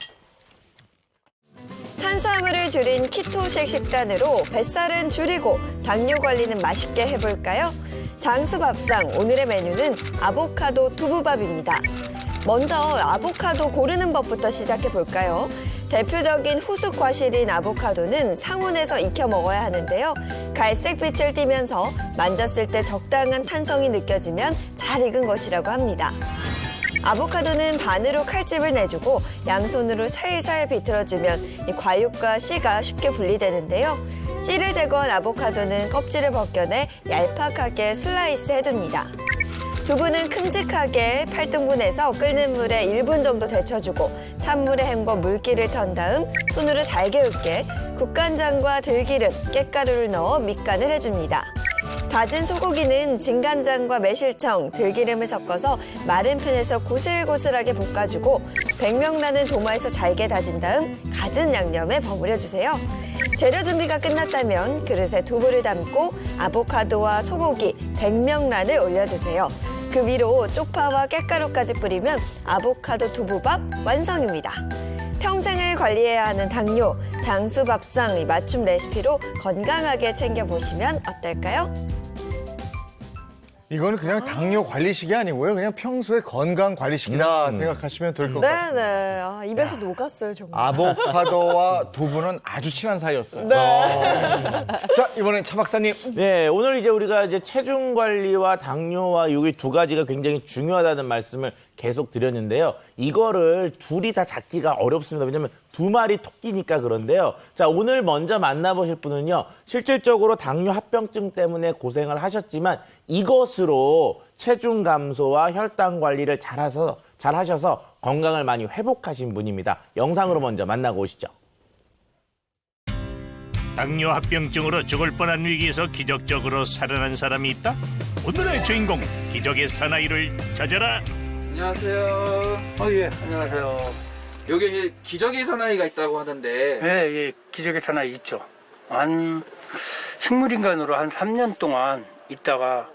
S2: 탄수화물을 줄인 키토식 식단으로 뱃살은 줄이고 당뇨 관리는 맛있게 해볼까요? 장수밥상 오늘의 메뉴는 아보카도 두부밥입니다. 먼저 아보카도 고르는 법부터 시작해 볼까요? 대표적인 후숙 과실인 아보카도는 상온에서 익혀 먹어야 하는데요. 갈색빛을 띠면서 만졌을 때 적당한 탄성이 느껴지면 잘 익은 것이라고 합니다. 아보카도는 반으로 칼집을 내주고 양손으로 살살 비틀어주면 이 과육과 씨가 쉽게 분리되는데요. 씨를 제거한 아보카도는 껍질을 벗겨내 얄팍하게 슬라이스 해둡니다. 두부는 큼직하게 8등분해서 끓는 물에 1분 정도 데쳐주고 찬물에 헹궈 물기를 턴 다음 손으로 잘게 으깨 국간장과 들기름, 깻가루를 넣어 밑간을 해줍니다. 다진 소고기는 진간장과 매실청, 들기름을 섞어서 마른 팬에서 고슬고슬하게 볶아주고 백명란은 도마에서 잘게 다진 다음 갖은 양념에 버무려주세요. 재료 준비가 끝났다면 그릇에 두부를 담고 아보카도와 소고기, 백명란을 올려주세요. 그 위로 쪽파와 깻가루까지 뿌리면 아보카도 두부밥 완성입니다. 평생을 관리해야 하는 당뇨, 장수밥상 이 맞춤 레시피로 건강하게 챙겨보시면 어떨까요?
S1: 이거는 그냥 당뇨 관리식이 아니고요. 그냥 평소에 건강 관리식이다 생각하시면 될 것 같습니다.
S2: 네네. 아, 입에서 녹았어요, 정말.
S1: 아보카도와 두부는 아주 친한 사이였어요.
S2: 네.
S1: 자, 이번엔 차 박사님.
S3: 네, 오늘 이제 우리가 이제 체중 관리와 당뇨와 여기 두 가지가 굉장히 중요하다는 말씀을 계속 드렸는데요. 이거를 둘이 다 잡기가 어렵습니다. 왜냐면 두 마리 토끼니까 그런데요. 자, 오늘 먼저 만나보실 분은요. 실질적으로 당뇨 합병증 때문에 고생을 하셨지만 이것으로 체중 감소와 혈당 관리를 잘 하셔서 건강을 많이 회복하신 분입니다. 영상으로 먼저 만나고 오시죠.
S9: 당뇨 합병증으로 죽을 뻔한 위기에서 기적적으로 살아난 사람이 있다? 오늘의 주인공 기적의 사나이를 찾아라.
S10: 안녕하세요.
S11: 예, 안녕하세요.
S10: 여기 기적의 사나이가 있다고 하던데.
S11: 예, 기적의 사나이 있죠. 식물인간으로 한 3년 동안 있다가,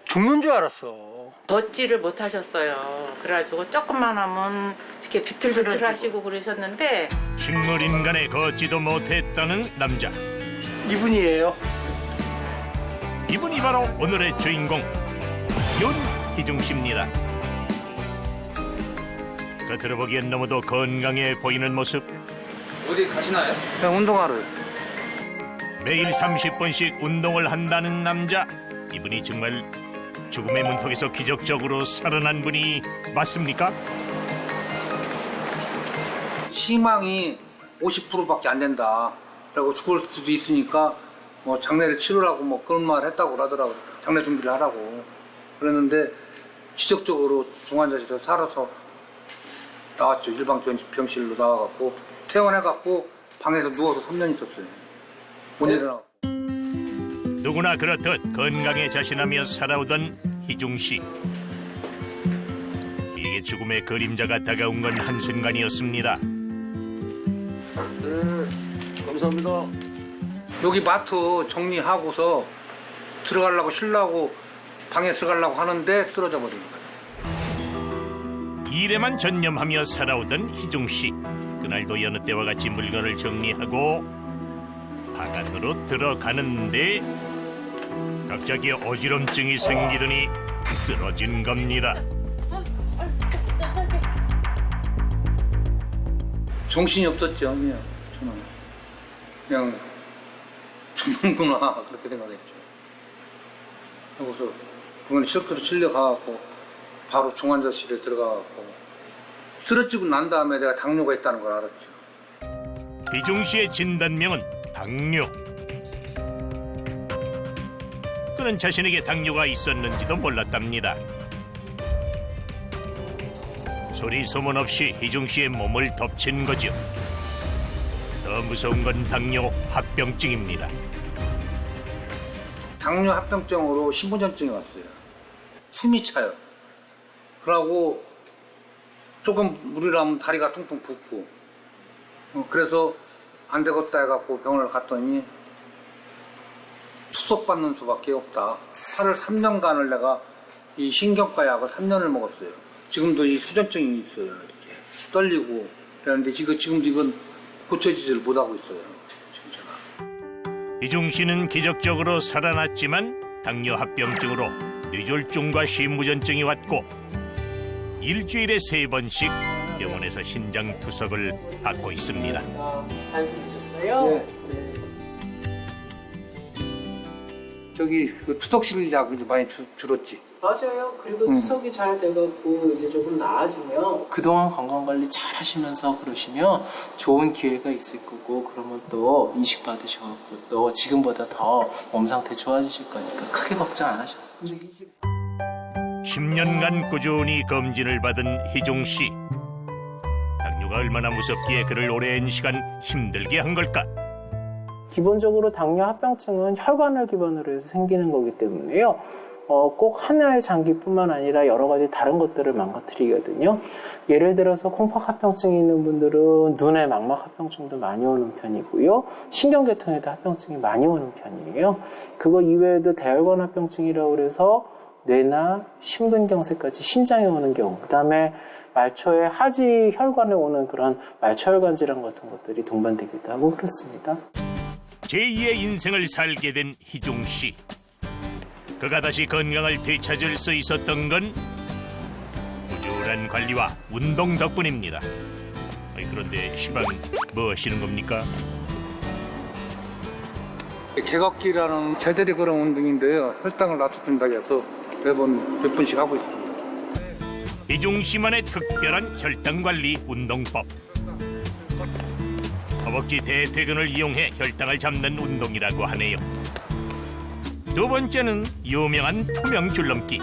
S11: 죽는 줄 알았어.
S12: 걷지를 못하셨어요. 그래가지고 조금만 하면 이렇게 비틀비틀 하시고 그러셨는데.
S9: 식물인간에 걷지도 못했다는 남자.
S11: 이분이에요.
S9: 이분이 바로 오늘의 주인공 윤희중 씨입니다. 겉으로 보기엔 너무도 건강해 보이는 모습.
S10: 어디 가시나요?
S11: 그냥 운동하러.
S9: 매일 30분씩 운동을 한다는 남자. 이분이 정말 죽음의 문턱에서 기적적으로 살아난 분이 맞습니까?
S11: 희망이 50%밖에 안 된다. 그리고 죽을 수도 있으니까 뭐 장례를 치르라고 뭐 그런 말 했다고 그러더라고. 장례 준비를 하라고. 그랬는데 기적적으로 중환자실에서 살아서 나왔죠. 일반 병실로 나와갖고 퇴원해갖고 방에서 누워서 3년 있었어요. 못 일어나고.
S9: 누구나 그렇듯 건강에 자신하며 살아오던 희중 씨. 이게 죽음의 그림자가 다가온 건 한순간이었습니다.
S5: 감사합니다.
S11: 여기 마트 정리하고서 들어가려고 쉬려고 방에 들어가려고 하는데 쓰러져 버린 거예요.
S9: 일에만 전념하며 살아오던 희중 씨. 그날도 여느 때와 같이 물건을 정리하고 방 안으로 들어가는데 갑자기 어지럼증이 생기더니 쓰러진 겁니다.
S11: 정신이 없었죠. 그냥 저는 그냥 죽는구나 그렇게 생각했죠. 그래서 병원에 실크로 실려가갖고 바로 중환자실에 들어가갖고 쓰러지고 난 다음에 내가 당뇨가 있다는 걸 알았죠.
S9: 희중 씨의 진단명은 당뇨. 그는 자신에게 당뇨가 있었는지도 몰랐답니다. 소리 소문 없이 희중 씨의 몸을 덮친 거죠. 더 무서운 건 당뇨 합병증입니다.
S11: 당뇨 합병증으로 신부전증이 왔어요. 숨이 차요. 그러고 조금 물이라면 다리가 퉁퉁 붓고 그래서 안 되겠다 해갖고 병원을 갔더니 수속받는 수밖에 없다. 3년간을 내가 이 신경과 약을 3년을 먹었어요. 지금도 이 수전증이 있어요. 이렇게 떨리고 그런데 지금도 이건 고쳐지지를 못하고 있어요. 지금 제가.
S9: 희중 씨는 기적적으로 살아났지만 당뇨 합병증으로 뇌졸중과 심부전증이 왔고 일주일에 3번씩 병원에서 신장 투석을 받고 있습니다.
S13: 잘 지내셨어요?
S11: 네. 저기 그 투석실 약이 많이 줄었지.
S13: 맞아요. 그리고 투석이 잘 돼갖고 이제 조금 나아지면 그동안 건강관리 잘 하시면서 그러시면 좋은 기회가 있을 거고 그러면 또 이식 받으셔갖고 또 지금보다 더 몸 상태 좋아지실 거니까 크게 걱정 안 하셨어요.
S9: 10년간 꾸준히 검진을 받은 희중 씨. 당뇨가 얼마나 무섭기에 그를 오랜 시간 힘들게 한 걸까?
S13: 기본적으로 당뇨 합병증은 혈관을 기반으로 해서 생기는 거기 때문에요. 꼭 하나의 장기뿐만 아니라 여러 가지 다른 것들을 망가뜨리거든요. 예를 들어서 콩팥 합병증이 있는 분들은 눈에 망막 합병증도 많이 오는 편이고요. 신경계통에도 합병증이 많이 오는 편이에요. 그거 이외에도 대혈관 합병증이라고 해서 뇌나 심근경색까지 심장에 오는 경우, 그 다음에 말초의 하지 혈관에 오는 그런 말초혈관 질환 같은 것들이 동반되기도 하고 그렇습니다.
S9: 제2의 인생을 살게 된 희중 씨. 그가 다시 건강을 되찾을 수 있었던 건 꾸준한 관리와 운동 덕분입니다. 그런데 시방 뭐 하시는 겁니까?
S11: 개걷기라는 제대로 그런 운동인데요. 혈당을 낮춰준다고 해서 매번 몇 분씩 하고 있습니다.
S9: 희중 씨만의 특별한 혈당 관리 운동법. 허벅지 대퇴근을 이용해 혈당을 잡는 운동이라고 하네요. 두 번째는 유명한 투명 줄넘기.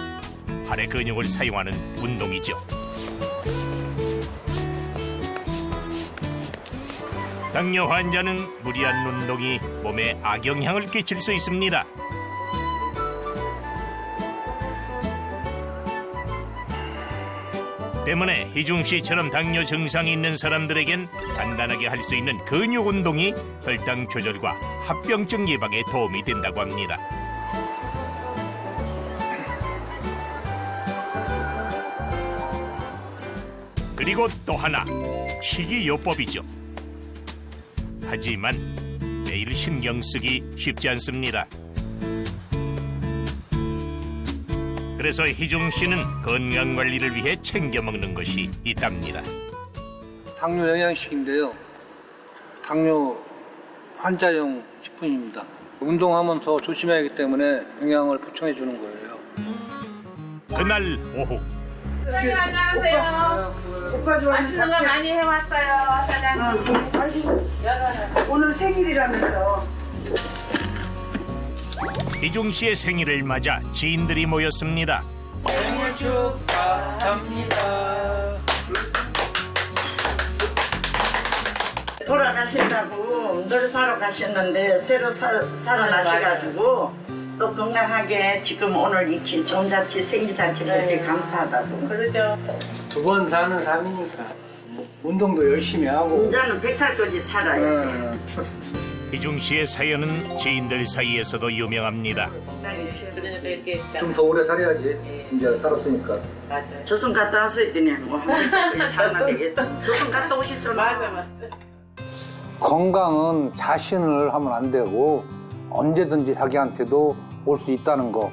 S9: 팔의 근육을 사용하는 운동이죠. 당뇨 환자는 무리한 운동이 몸에 악영향을 끼칠 수 있습니다. 때문에 희중 씨처럼 당뇨 증상이 있는 사람들에겐 간단하게 할 수 있는 근육 운동이 혈당 조절과 합병증 예방에 도움이 된다고 합니다. 그리고 또 하나, 식이요법이죠. 하지만 매일 신경 쓰기 쉽지 않습니다. 그래서 희중 씨는 건강 관리를 위해 챙겨 먹는 것이 있답니다.
S11: 당뇨 영양식인데요. 당뇨 환자용 식품입니다. 운동하면서 조심해야 하기 때문에 영양을 보충해 주는 거예요.
S9: 그날 오후.
S12: 사장님 안녕하세요. 맛있는 거 많이 해왔어요, 사장님.
S14: 오늘 생일이라면서.
S9: 희중 씨의 생일을 맞아 지인들이 모였습니다.
S10: 생일 축하합니다.
S14: 돌아가신다고 늘 사러 가셨는데 새로 살아나셔가지고 또 건강하게 지금 오늘 이 좋은 자치 생일 자치를 되게 감사하다고.
S12: 그러죠.
S11: 2번 사는 삶이니까 운동도 열심히 하고
S14: 이제는 100살까지 살아요.
S9: 희중 씨의 사연은 지인들 사이에서도 유명합니다.
S12: 그러니까 이렇게
S11: 좀 더 오래 살아야지. 이제 살았으니까.
S12: 맞아요.
S14: 조선 갔다 왔을 때는 뭐 100살까지 살아야 되겠다. 조선 갔다 오실 줄
S12: 맞아.
S11: 건강은 자신을 하면 안 되고 언제든지 자기한테도 올 수 있다는 거.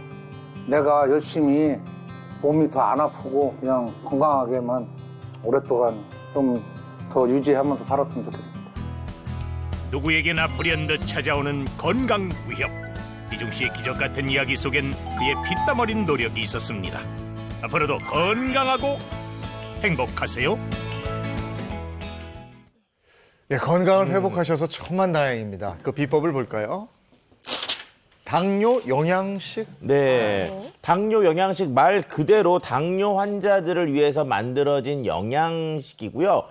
S11: 내가 열심히 몸이 더 안 아프고 그냥 건강하게만 오랫동안 좀 더 유지하면서 살았으면 좋겠습니다.
S9: 누구에게나 불현듯 찾아오는 건강 위협. 희중 씨의 기적 같은 이야기 속엔 그의 피땀 어린 노력이 있었습니다. 앞으로도 건강하고 행복하세요.
S1: 예, 건강을 회복하셔서 천만다행입니다. 그 비법을 볼까요? 당뇨 영양식?
S3: 네. 당뇨 영양식 말 그대로 당뇨 환자들을 위해서 만들어진 영양식이고요.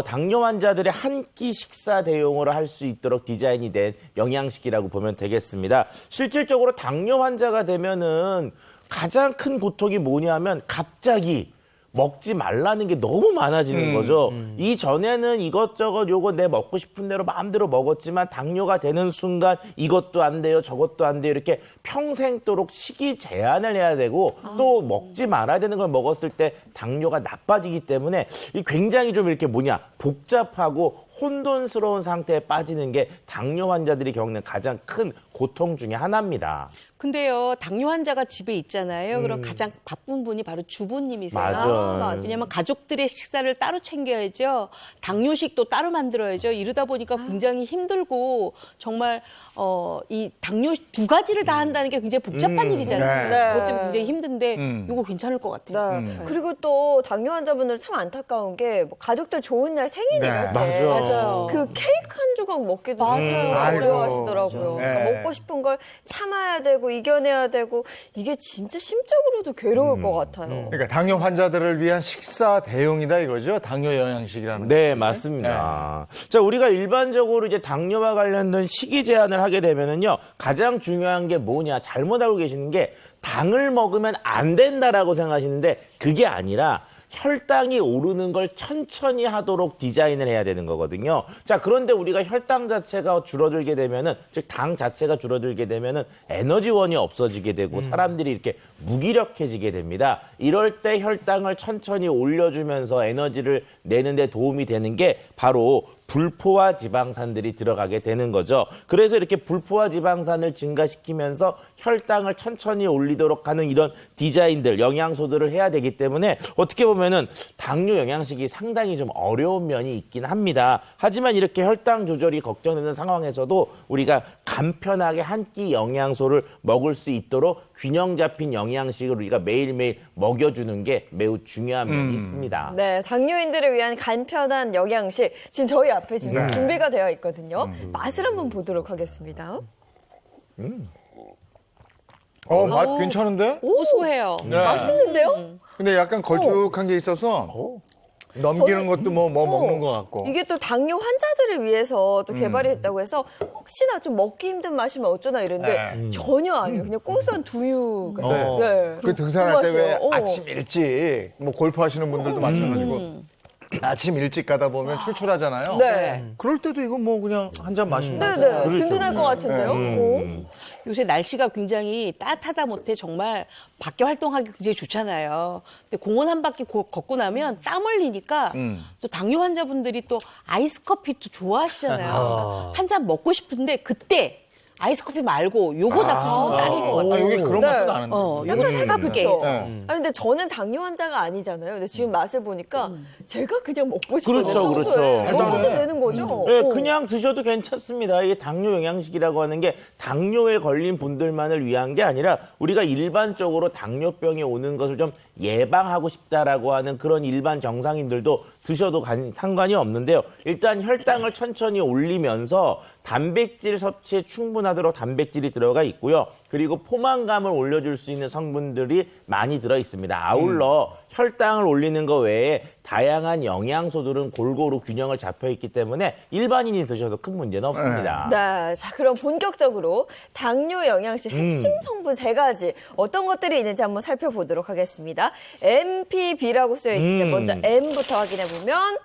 S3: 당뇨 환자들의 한 끼 식사 대용으로 할 수 있도록 디자인이 된 영양식이라고 보면 되겠습니다. 실질적으로 당뇨 환자가 되면은 가장 큰 고통이 뭐냐면 갑자기 먹지 말라는 게 너무 많아지는 거죠. 이전에는 이것저것 요거 내 먹고 싶은 대로 마음대로 먹었지만 당뇨가 되는 순간 이것도 안 돼요, 저것도 안 돼요. 이렇게 평생도록 식이 제한을 해야 되고 또 먹지 말아야 되는 걸 먹었을 때 당뇨가 나빠지기 때문에 이 굉장히 좀 이렇게 복잡하고 혼돈스러운 상태에 빠지는 게 당뇨 환자들이 겪는 가장 큰 고통 중에 하나입니다.
S4: 근데요, 당뇨 환자가 집에 있잖아요. 그럼 가장 바쁜 분이 바로 주부님이세요.
S3: 맞아요.
S4: 왜냐면 가족들의 식사를 따로 챙겨야죠. 당뇨식도 따로 만들어야죠. 이러다 보니까 굉장히 힘들고 정말 이 당뇨 두 가지를 다 한다는 게 굉장히 복잡한 일이잖아요.
S2: 네.
S4: 그것 때문에 굉장히 힘든데 이거 괜찮을 것 같아요.
S2: 네. 그리고 또 당뇨 환자분들 참 안타까운 게 뭐 가족들 좋은 날 생일이랄 때
S4: 맞아요.
S2: 그 케이크 한 조각 먹기도
S4: 맞아요.
S2: 어려워하시더라고요.
S1: 네.
S2: 그러니까 먹고 싶은 걸 참아야 되고 이겨내야 되고 이게 진짜 심적으로도 괴로울 것 같아요.
S1: 그러니까 당뇨 환자들을 위한 식사 대용이다 이거죠? 당뇨 영양식이라는 거.
S3: 네, 맞습니다. 자, 우리가 일반적으로 이제 당뇨와 관련된 식이 제한을 하게 되면은요, 가장 중요한 게 뭐냐, 잘못 알고 계시는 게 당을 먹으면 안 된다라고 생각하시는데 그게 아니라 혈당이 오르는 걸 천천히 하도록 디자인을 해야 되는 거거든요. 자, 그런데 우리가 혈당 자체가 줄어들게 되면은, 즉 당 자체가 줄어들게 되면은 에너지원이 없어지게 되고 사람들이 이렇게 무기력해지게 됩니다. 이럴 때 혈당을 천천히 올려주면서 에너지를 내는데 도움이 되는 게 바로 불포화 지방산들이 들어가게 되는 거죠. 그래서 이렇게 불포화 지방산을 증가시키면서 혈당을 천천히 올리도록 하는 이런 디자인들, 영양소들을 해야 되기 때문에 어떻게 보면은 당뇨 영양식이 상당히 좀 어려운 면이 있긴 합니다. 하지만 이렇게 혈당 조절이 걱정되는 상황에서도 우리가 간편하게 한 끼 영양소를 먹을 수 있도록 균형 잡힌 영양식을 우리가 매일매일 먹여주는 게 매우 중요한 면이 있습니다.
S2: 네, 당뇨인들을 위한 간편한 영양식 지금 저희 앞에 지금 준비가 되어 있거든요. 맛을 한번 보도록 하겠습니다.
S1: 맛 괜찮은데?
S4: 고소해요.
S1: 네.
S2: 맛있는데요?
S1: 근데 약간 걸쭉한 게 있어서 넘기는 것도 뭐 먹는 것 같고.
S2: 이게 또 당뇨 환자들을 위해서 또 개발이 됐다고 해서 혹시나 좀 먹기 힘든 맛이면 어쩌나 이랬는데 전혀 아니에요. 그냥 고소한 두유. 네.
S1: 그 등산할 때 왜
S2: 그 맛이에요.
S1: 아침 일찍 뭐 골프 하시는 분들도 마찬가지고 아침 일찍 가다 보면 출출하잖아요.
S2: 네.
S1: 그럴 때도 이거 뭐 그냥 한 잔 마시면
S2: 네네. 든든할 것 같은데요?
S4: 요새 날씨가 굉장히 따뜻하다 못해 정말 밖에 활동하기 굉장히 좋잖아요. 근데 공원 한 바퀴 걷고 나면 땀 흘리니까 또 당뇨 환자분들이 또 아이스 커피도 좋아하시잖아요. 그러니까 한 잔 먹고 싶은데 그때 아이스 커피 말고 요거 잡수시면 딱인 것 같아요.
S1: 여기 그런 맛도 나는데.
S4: 요거 차갑게 해서.
S2: 아니 근데 저는 당뇨 환자가 아니잖아요. 근데 지금 맛을 보니까 제가 그냥 먹고 싶어요.
S3: 그렇죠, 그렇죠.
S2: 먹어도 되는 거죠?
S3: 네, 그냥 드셔도 괜찮습니다. 이게 당뇨 영양식이라고 하는 게 당뇨에 걸린 분들만을 위한 게 아니라 우리가 일반적으로 당뇨병이 오는 것을 좀 예방하고 싶다라고 하는 그런 일반 정상인들도 드셔도 상관이 없는데요. 일단 혈당을 천천히 올리면서 단백질 섭취에 충분하도록 단백질이 들어가 있고요. 그리고 포만감을 올려줄 수 있는 성분들이 많이 들어 있습니다. 아울러 혈당을 올리는 거 외에 다양한 영양소들은 골고루 균형을 잡혀 있기 때문에 일반인이 드셔도 큰 문제는 없습니다.
S2: 네, 자 그럼 본격적으로 당뇨 영양식 핵심 성분 3가지 어떤 것들이 있는지 한번 살펴보도록 하겠습니다. MPB라고 쓰여 있는데 먼저 M부터 확인해 보면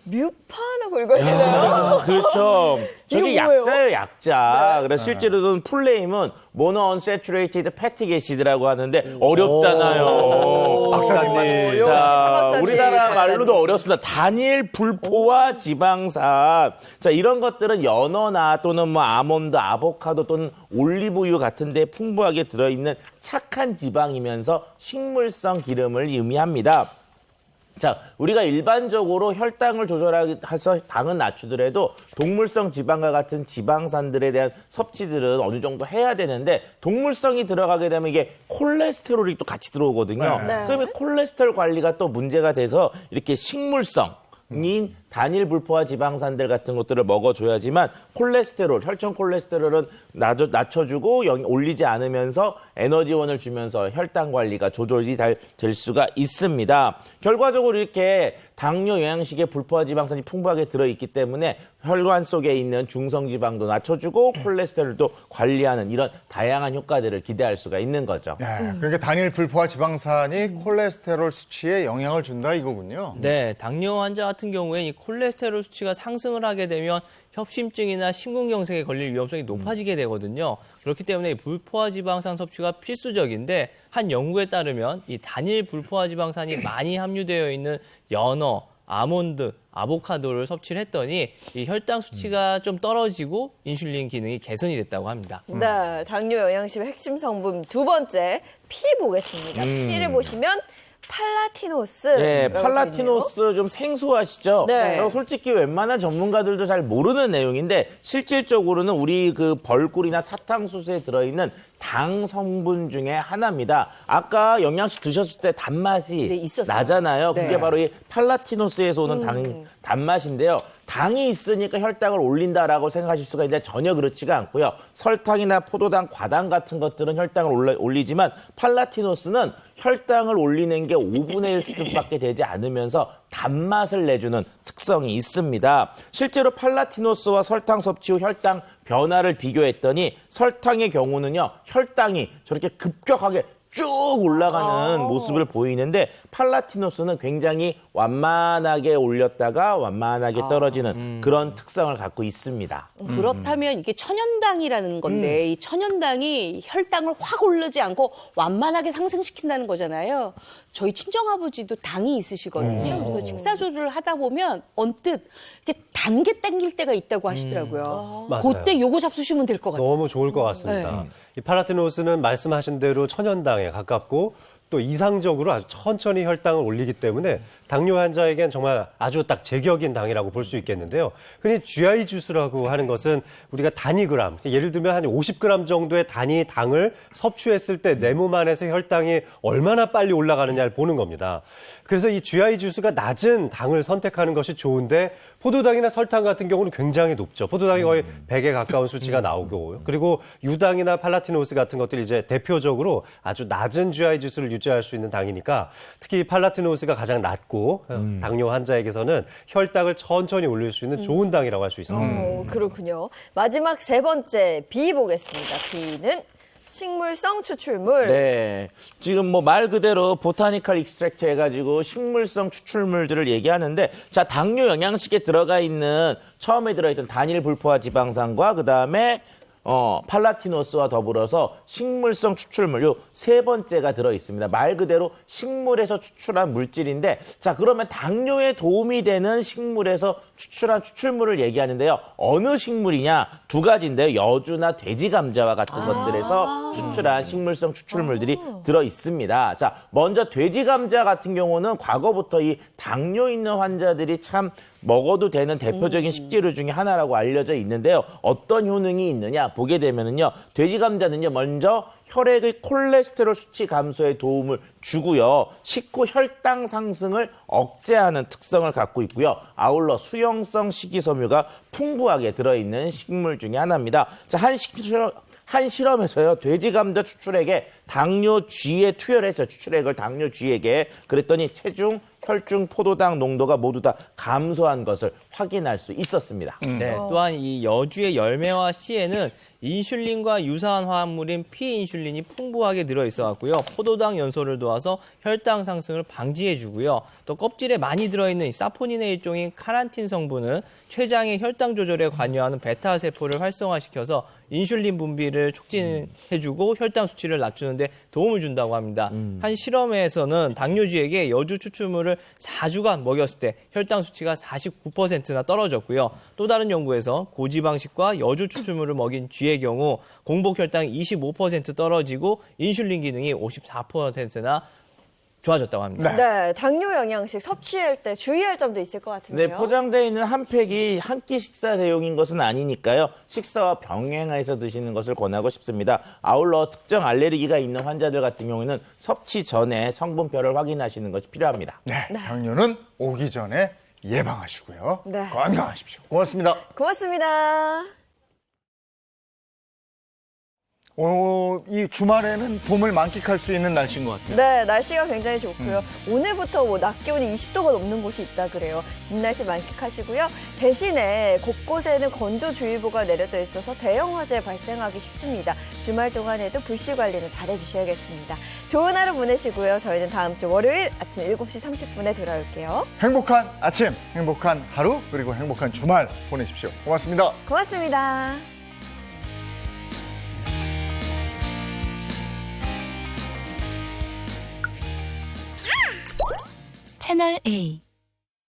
S2: 뮤파라고 읽어지나요?
S3: 그렇죠. 저게
S2: 이거 뭐예요?
S3: 약자예요, 약자.
S2: 네.
S3: 그래서 실제로는 풀네임은 모노언세츄레이티드 패틱 애시드라고 하는데 어렵잖아요.
S1: 박사님.
S3: 자, 우리나라 말로도 어렵습니다. 단일 불포화 지방산. 자, 이런 것들은 연어나 또는 뭐 아몬드, 아보카도 또는 올리브유 같은 데 풍부하게 들어있는 착한 지방이면서 식물성 기름을 의미합니다. 자, 우리가 일반적으로 혈당을 조절해서 당은 낮추더라도 동물성 지방과 같은 지방산들에 대한 섭취들은 어느 정도 해야 되는데 동물성이 들어가게 되면 이게 콜레스테롤이 또 같이 들어오거든요.
S2: 네.
S3: 그러면 콜레스테롤 관리가 또 문제가 돼서 이렇게 식물성인 단일 불포화 지방산들 같은 것들을 먹어줘야지만 콜레스테롤, 혈청 콜레스테롤은 낮춰주고 올리지 않으면서 에너지원을 주면서 혈당 관리가 조절이 될 수가 있습니다. 결과적으로 이렇게 당뇨 영양식에 불포화 지방산이 풍부하게 들어있기 때문에 혈관 속에 있는 중성지방도 낮춰주고 콜레스테롤도 관리하는 이런 다양한 효과들을 기대할 수가 있는 거죠.
S1: 네, 그러니까 단일 불포화 지방산이 콜레스테롤 수치에 영향을 준다 이거군요.
S6: 네, 당뇨 환자 같은 경우에 이 콜레스테롤 수치가 상승을 하게 되면 협심증이나 심근경색에 걸릴 위험성이 높아지게 되거든요. 그렇기 때문에 이 불포화 지방산 섭취가 필수적인데 한 연구에 따르면 이 단일 불포화 지방산이 많이 함유되어 있는 연어, 아몬드, 아보카도를 섭취를 했더니 이 혈당 수치가 좀 떨어지고 인슐린 기능이 개선이 됐다고 합니다.
S2: 네, 당뇨 영양식의 핵심 성분 2번째 피 보겠습니다. 피를 보시면 팔라티노스.
S3: 네, 팔라티노스 좀 생소하시죠?
S2: 네.
S3: 솔직히 웬만한 전문가들도 잘 모르는 내용인데 실질적으로는 우리 그 벌꿀이나 사탕수수에 들어있는 당 성분 중에 하나입니다. 아까 영양식 드셨을 때 단맛이 나잖아요. 그게 바로 이 팔라티노스에서 오는 단맛인데요. 당이 있으니까 혈당을 올린다라고 생각하실 수가 있는데 전혀 그렇지가 않고요. 설탕이나 포도당, 과당 같은 것들은 혈당을 올리지만 팔라티노스는 혈당을 올리는 게 5분의 1 수준밖에 되지 않으면서 단맛을 내주는 특성이 있습니다. 실제로 팔라티노스와 설탕 섭취 후 혈당 변화를 비교했더니 설탕의 경우는요, 혈당이 저렇게 급격하게 쭉 올라가는 모습을 보이는데 팔라티노스는 굉장히 완만하게 올렸다가 완만하게 떨어지는 그런 특성을 갖고 있습니다.
S4: 그렇다면 이게 천연당이라는 건데 이 천연당이 혈당을 확 오르지 않고 완만하게 상승시킨다는 거잖아요. 저희 친정아버지도 당이 있으시거든요. 그래서 식사 조절을 하다 보면 언뜻 이렇게 단 게 땡길 때가 있다고 하시더라고요.
S5: 맞아요.
S4: 그때 요거 잡수시면 될 것 같아요.
S5: 너무 좋을 것 같습니다.
S4: 네.
S5: 이 팔라티노스는 말씀하신 대로 천연당에 가깝고 또 이상적으로 아주 천천히 혈당을 올리기 때문에 당뇨 환자에겐 정말 아주 딱 제격인 당이라고 볼 수 있겠는데요. 흔히 GI 주스라고 하는 것은 우리가 단위그램, 예를 들면 한 50g 정도의 단위 당을 섭취했을 때 내 몸 안에서 혈당이 얼마나 빨리 올라가느냐를 보는 겁니다. 그래서 이 GI 주스가 낮은 당을 선택하는 것이 좋은데 포도당이나 설탕 같은 경우는 굉장히 높죠. 포도당이 거의 100에 가까운 수치가 나오고 그리고 유당이나 팔라티노스 같은 것들이 이제 대표적으로 아주 낮은 GI 주스를 유지할 수 있는 당이니까 특히 팔라티노스가 가장 낮고 당뇨 환자에게서는 혈당을 천천히 올릴 수 있는 좋은 당이라고 할 수 있습니다.
S2: 그렇군요. 마지막 3번째 비 보겠습니다. 비는 식물성 추출물.
S3: 네. 지금 뭐 말 그대로 보타니컬 익스트랙트 해가지고 식물성 추출물들을 얘기하는데 자, 당뇨 영양식에 들어가 있는 처음에 들어있던 단일 불포화 지방산과 그 다음에 팔라티노스와 더불어서 식물성 추출물 요 3번째가 들어있습니다. 말 그대로 식물에서 추출한 물질인데 자, 그러면 당뇨에 도움이 되는 식물에서 추출한 추출물을 얘기하는데요. 어느 식물이냐? 2가지인데요. 여주나 돼지 감자와 같은 것들에서 추출한 식물성 추출물들이 들어있습니다. 자, 먼저 돼지 감자 같은 경우는 과거부터 이 당뇨 있는 환자들이 참 먹어도 되는 대표적인 식재료 중에 하나라고 알려져 있는데요. 어떤 효능이 있느냐 보게 되면은요. 돼지 감자는요. 먼저 혈액의 콜레스테롤 수치 감소에 도움을 주고요. 식후 혈당 상승을 억제하는 특성을 갖고 있고요. 아울러 수용성 식이섬유가 풍부하게 들어있는 식물 중에 하나입니다. 자, 한 실험에서요. 돼지 감자 추출액에 당뇨쥐에 투여해서 추출액을 당뇨쥐에게 그랬더니 체중, 혈중, 포도당 농도가 모두 다 감소한 것을 확인할 수 있었습니다.
S6: 네, 또한 이 여주의 열매와 씨에는 인슐린과 유사한 화합물인 피인슐린이 풍부하게 들어있어갖고요. 포도당 연소를 도와서 혈당 상승을 방지해주고요. 또 껍질에 많이 들어있는 사포닌의 일종인 카란틴 성분은 췌장의 혈당 조절에 관여하는 베타 세포를 활성화시켜서 인슐린 분비를 촉진해주고 혈당 수치를 낮추는데 도움을 준다고 합니다. 한 실험에서는 당뇨쥐에게 여주 추출물을 4주간 먹였을 때 혈당 수치가 49%나 떨어졌고요. 또 다른 연구에서 고지방식과 여주 추출물을 먹인 쥐의 경우 공복 혈당이 25% 떨어지고 인슐린 기능이 54%나 좋아졌다고 합니다.
S2: 네, 당뇨 영양식 섭취할 때 주의할 점도 있을 것 같은데요.
S3: 네, 포장되어 있는 한 팩이 한 끼 식사 대용인 것은 아니니까요. 식사와 병행해서 드시는 것을 권하고 싶습니다. 아울러 특정 알레르기가 있는 환자들 같은 경우에는 섭취 전에 성분표를 확인하시는 것이 필요합니다.
S1: 네, 당뇨는 오기 전에 예방하시고요.
S2: 네.
S1: 건강하십시오. 고맙습니다.
S2: 고맙습니다.
S1: 이 주말에는 봄을 만끽할 수 있는 날씨인 것 같아요.
S2: 네, 날씨가 굉장히 좋고요. 오늘부터 뭐 낮 기온이 20도가 넘는 곳이 있다 그래요. 봄날씨 만끽하시고요. 대신에 곳곳에는 건조주의보가 내려져 있어서 대형 화재 발생하기 쉽습니다. 주말 동안에도 불씨 관리는 잘해주셔야겠습니다. 좋은 하루 보내시고요. 저희는 다음 주 월요일 아침 7시 30분에 돌아올게요.
S1: 행복한 아침, 행복한 하루, 그리고 행복한 주말 보내십시오. 고맙습니다.
S2: 고맙습니다.
S15: 채널 A